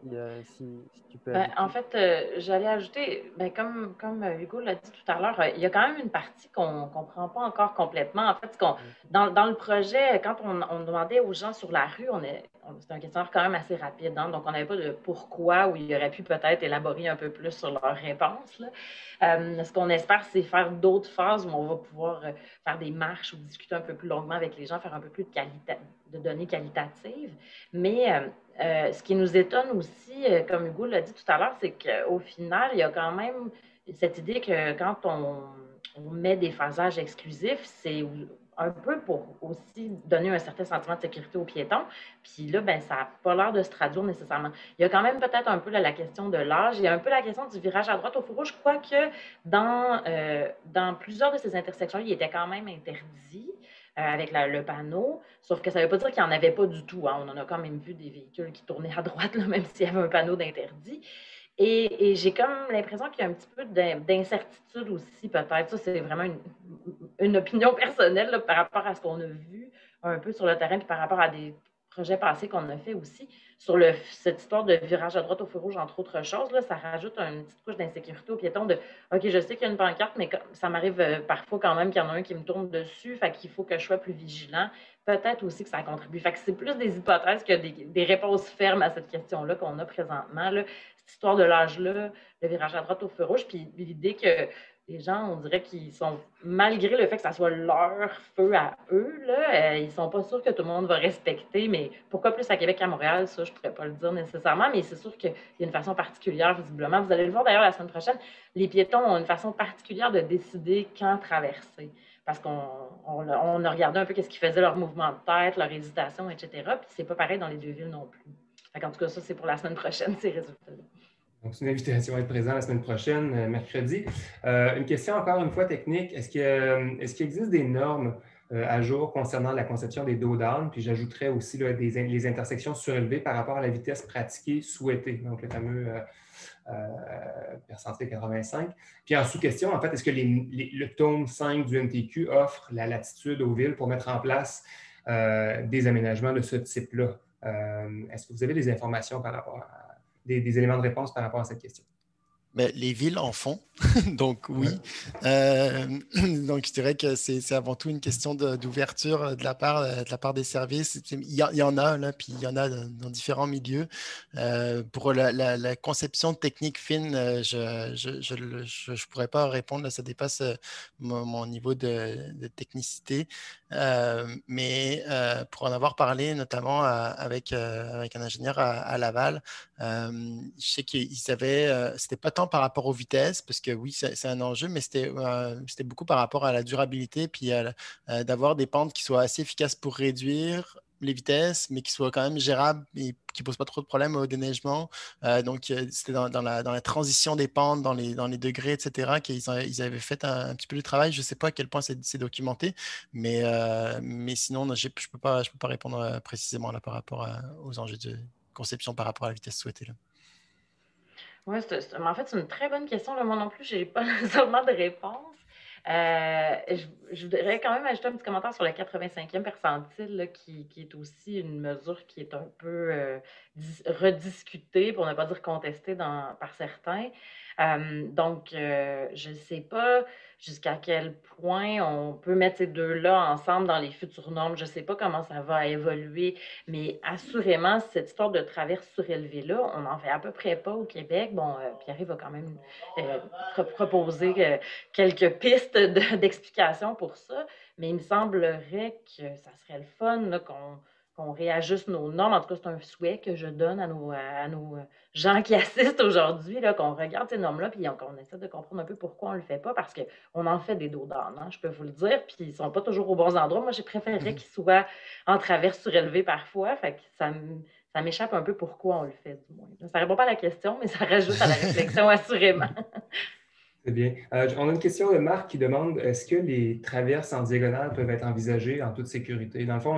tu peux ajouter. En fait, j'allais ajouter, comme Hugo l'a dit tout à l'heure, il y a quand même une partie qu'on ne comprend pas encore complètement. En fait, dans le projet, quand on demandait aux gens sur la rue, c'était un questionnaire quand même assez rapide, hein, donc on n'avait pas de pourquoi, où il aurait pu peut-être élaborer un peu plus sur leurs réponses. Là. Ce qu'on espère, c'est faire d'autres phases où on va pouvoir faire des marches ou discuter un peu plus longuement avec les gens, faire un peu plus de données qualitatives. Mais ce qui nous étonne aussi, comme Hugo l'a dit tout à l'heure, c'est qu'au final, il y a quand même cette idée que quand on met des phasages exclusifs, c'est un peu pour aussi donner un certain sentiment de sécurité aux piétons. Puis là, ben, ça n'a pas l'air de se traduire nécessairement. Il y a quand même peut-être un peu là, la question de l'âge. Il y a un peu la question du virage à droite au feu rouge. Quoique dans plusieurs de ces intersections, il était quand même interdit avec le panneau. Sauf que ça ne veut pas dire qu'il n'y en avait pas du tout. Hein. On en a quand même vu des véhicules qui tournaient à droite, là, même s'il y avait un panneau d'interdit. Et j'ai comme l'impression qu'il y a un petit peu d'incertitude aussi, peut-être. Ça, c'est vraiment une opinion personnelle là, par rapport à ce qu'on a vu un peu sur le terrain, puis par rapport à des projets passés qu'on a fait aussi. Sur cette histoire de virage à droite au feu rouge, entre autres choses, là, ça rajoute une petite couche d'insécurité aux piétons de OK, je sais qu'il y a une pancarte, mais ça m'arrive parfois quand même qu'il y en a un qui me tourne dessus, fait qu'il faut que je sois plus vigilant. Peut-être aussi que ça contribue. Fait que c'est plus des hypothèses que des réponses fermes à cette question-là qu'on a présentement. Là. Cette histoire de l'âge-là, le virage à droite au feu rouge, puis l'idée que les gens, on dirait qu'ils sont, malgré le fait que ça soit leur feu à eux, là, ils sont pas sûrs que tout le monde va respecter, mais pourquoi plus à Québec qu'à Montréal, ça, je pourrais pas le dire nécessairement, mais c'est sûr qu'il y a une façon particulière, visiblement. Vous allez le voir d'ailleurs la semaine prochaine, les piétons ont une façon particulière de décider quand traverser, parce qu'on a regardé un peu ce qu'ils faisaient, leur mouvement de tête, leur hésitation, etc., puis c'est pas pareil dans les deux villes non plus. En tout cas, ça, c'est pour la semaine prochaine, ces résultats-là. Donc, c'est une invitation à être présent la semaine prochaine, mercredi. Une question encore une fois technique. Est-ce qu'il existe des normes à jour concernant la conception des dos down? Puis j'ajouterais aussi là, les intersections surélevées par rapport à la vitesse pratiquée souhaitée, donc le fameux percentage 85. Puis en sous-question, en fait, est-ce que le tome 5 du MTQ offre la latitude aux villes pour mettre en place des aménagements de ce type-là? Est-ce que vous avez des informations par rapport à des éléments de réponse par rapport à cette question? Mais les villes en font, donc oui. Donc je dirais que c'est avant tout une question d'ouverture de la part des services. Il y en a, là, puis il y en a dans différents milieux. Pour la conception technique fine, je pourrais pas répondre, là, ça dépasse mon niveau de technicité. Mais pour en avoir parlé notamment avec un ingénieur à Laval, je sais qu'ils avaient, c'était pas tant par rapport aux vitesses, parce que oui, c'est un enjeu, mais c'était beaucoup par rapport à la durabilité, puis d'avoir des pentes qui soient assez efficaces pour réduire les vitesses, mais qui soient quand même gérables et qui ne posent pas trop de problèmes au déneigement. Donc, c'était dans la transition des pentes, dans les degrés, etc., ils avaient fait un petit peu du travail. Je ne sais pas à quel point c'est documenté, mais sinon, je ne peux pas répondre précisément là, par rapport aux enjeux de conception par rapport à la vitesse souhaitée. Oui, en fait, c'est une très bonne question. Là. Moi non plus, je n'ai pas nécessairement de réponse. Je voudrais quand même ajouter un petit commentaire sur le 85e percentile, là, qui est aussi une mesure qui est un peu rediscutée, pour ne pas dire contestée par certains. Donc, je ne sais pas jusqu'à quel point on peut mettre ces deux-là ensemble dans les futures normes. Je ne sais pas comment ça va évoluer, mais assurément, cette histoire de traverse surélevée-là, on n'en fait à peu près pas au Québec. Bon, Pierre va quand même proposer quelques pistes d'explication pour ça, mais il me semblerait que ça serait le fun là, qu'on réajuste nos normes. En tout cas, c'est un souhait que je donne à nos gens qui assistent aujourd'hui, là, qu'on regarde ces normes-là, puis qu'on essaie de comprendre un peu pourquoi on ne le fait pas, parce qu'on en fait des dos d'âne, hein, je peux vous le dire, puis ils ne sont pas toujours aux bons endroits. Moi, j'ai préféré qu'ils soient en traverse surélevée parfois, fait que ça m'échappe un peu pourquoi on le fait, du moins. Ça ne répond pas à la question, mais ça rajoute à la réflexion, assurément. C'est bien. On a une question de Marc qui demande est-ce que les traverses en diagonale peuvent être envisagées en toute sécurité? Dans le fond,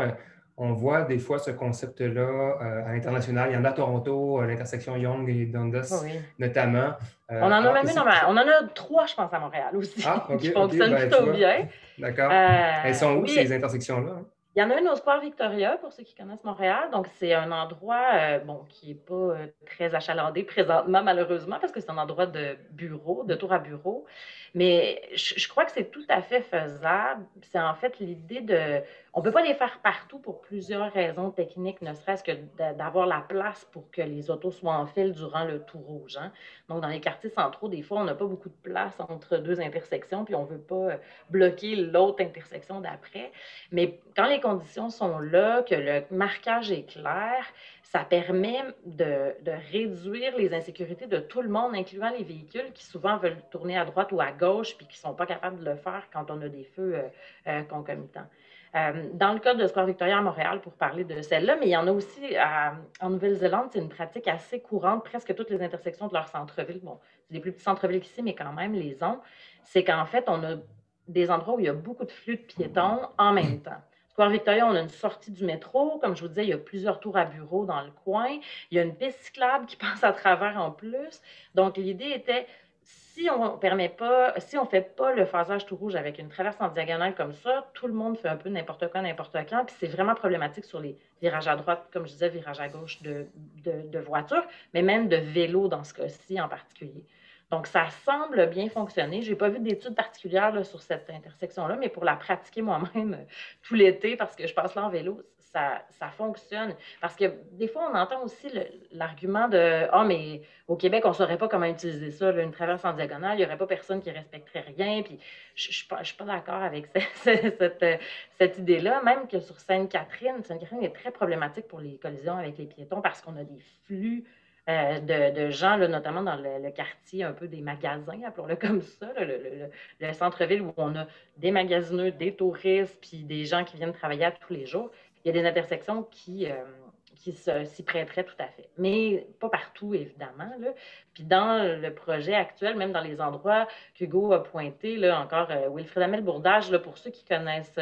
on voit des fois ce concept-là à l'international. Il y en a à Toronto, l'intersection Yonge et Dundas notamment. On en a même une, on en a 3, je pense, à Montréal aussi, qui fonctionnent plutôt bien. D'accord. Elles sont où, oui, ces intersections-là? Hein? Il y en a une au Square Victoria, pour ceux qui connaissent Montréal. Donc, c'est un endroit qui n'est pas très achalandé présentement, malheureusement, parce que c'est un endroit de bureau, de tour à bureau. Mais je crois que c'est tout à fait faisable. C'est en fait l'idée de... On ne peut pas les faire partout pour plusieurs raisons techniques, ne serait-ce que d'avoir la place pour que les autos soient en file durant le tout rouge. Hein. Donc, dans les quartiers centraux, des fois, on n'a pas beaucoup de place entre deux intersections, puis on ne veut pas bloquer l'autre intersection d'après. Mais quand les conditions sont là, que le marquage est clair, ça permet de réduire les insécurités de tout le monde, incluant les véhicules qui souvent veulent tourner à droite ou à gauche puis qui ne sont pas capables de le faire quand on a des feux concomitants. Dans le cas de Square Victoria à Montréal, pour parler de celle-là, mais il y en a aussi en Nouvelle-Zélande, c'est une pratique assez courante, presque toutes les intersections de leur centre-ville. Bon, c'est des plus petits centres-villes qu'ici, mais quand même, les ont. C'est qu'en fait, on a des endroits où il y a beaucoup de flux de piétons en même temps. Square Victoria, on a une sortie du métro. Comme je vous disais, il y a plusieurs tours à bureaux dans le coin. Il y a une piste cyclable qui passe à travers en plus. Donc, l'idée était, si on ne fait pas le phasage tout rouge avec une traverse en diagonale comme ça, tout le monde fait un peu n'importe quoi, n'importe quand. Puis c'est vraiment problématique sur les virages à droite, comme je disais, virages à gauche de voitures, mais même de vélos dans ce cas-ci en particulier. Donc, ça semble bien fonctionner. Je n'ai pas vu d'études particulières là, sur cette intersection-là, mais pour la pratiquer moi-même tout l'été, parce que je passe là en vélo, ça fonctionne. Parce que des fois, on entend aussi l'argument de « Ah, mais au Québec, on ne saurait pas comment utiliser ça, là, une traverse en diagonale, il n'y aurait pas personne qui respecterait rien. » Puis je ne suis pas d'accord avec cette idée-là. Même que sur Sainte-Catherine est très problématique pour les collisions avec les piétons parce qu'on a des flux de gens, là, notamment dans le quartier un peu des magasins, appelons-le comme ça, là, le centre-ville où on a des magasineux, des touristes, puis des gens qui viennent travailler à tous les jours. Il y a des intersections qui s'y prêteraient tout à fait. Mais pas partout, évidemment. Là. Puis dans le projet actuel, même dans les endroits qu'Hugo a pointés, là, encore Wilfrid Hamel Bourdage, là, pour ceux qui connaissent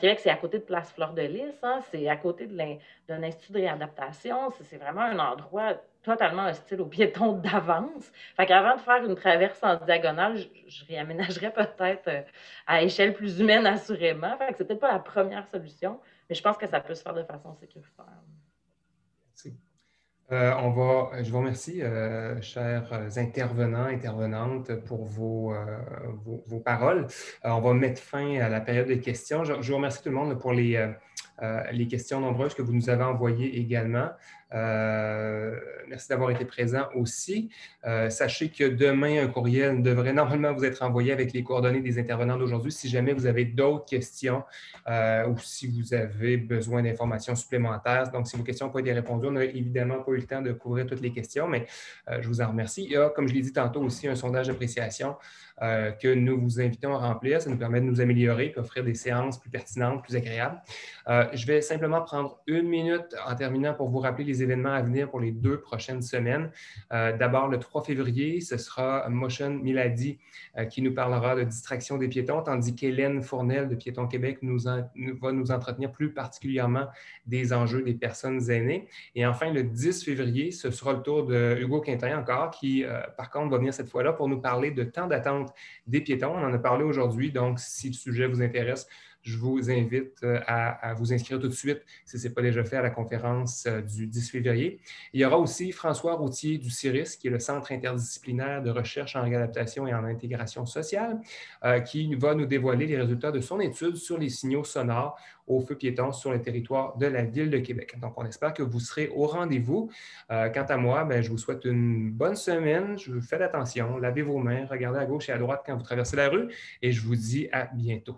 Québec, c'est à côté de Place Fleur-de-Lys, hein, c'est à côté d'un institut de réadaptation. C'est vraiment un endroit totalement hostile aux piétons d'avance. Fait qu'avant de faire une traverse en diagonale, je réaménagerais peut-être à échelle plus humaine, assurément. Fait que c'est peut-être pas la première solution, mais je pense que ça peut se faire de façon sécuritaire. Merci. Je vous remercie, chers intervenants, intervenantes, pour vos paroles. On va mettre fin à la période de questions. Je vous remercie tout le monde pour les questions nombreuses que vous nous avez envoyées également. Merci d'avoir été présent aussi. Sachez que demain, un courriel devrait normalement vous être envoyé avec les coordonnées des intervenants d'aujourd'hui. Si jamais vous avez d'autres questions ou si vous avez besoin d'informations supplémentaires. Donc, si vos questions n'ont pas été répondues, on n'a évidemment pas eu le temps de couvrir toutes les questions, mais je vous en remercie. Il y a, comme je l'ai dit tantôt, aussi un sondage d'appréciation que nous vous invitons à remplir. Ça nous permet de nous améliorer et offrir des séances plus pertinentes, plus agréables. Je vais simplement prendre une minute en terminant pour vous rappeler les événements à venir pour les 2 prochaines semaines. D'abord, le 3 février, ce sera Motion Milady qui nous parlera de distraction des piétons, tandis qu'Hélène Fournel de Piétons Québec va nous entretenir plus particulièrement des enjeux des personnes aînées. Et enfin, le 10 février, ce sera le tour de Hugo Quintin encore, qui, par contre, va venir cette fois-là pour nous parler de temps d'attente des piétons. On en a parlé aujourd'hui, donc si le sujet vous intéresse, je vous invite à vous inscrire tout de suite, si ce n'est pas déjà fait, à la conférence du 10 février. Il y aura aussi François Routier du CIRIS, qui est le Centre interdisciplinaire de recherche en réadaptation et en intégration sociale, qui va nous dévoiler les résultats de son étude sur les signaux sonores aux feux piétons sur le territoire de la Ville de Québec. Donc, on espère que vous serez au rendez-vous. Quant à moi, je vous souhaite une bonne semaine. Je vous fais attention, lavez vos mains, regardez à gauche et à droite quand vous traversez la rue et je vous dis à bientôt.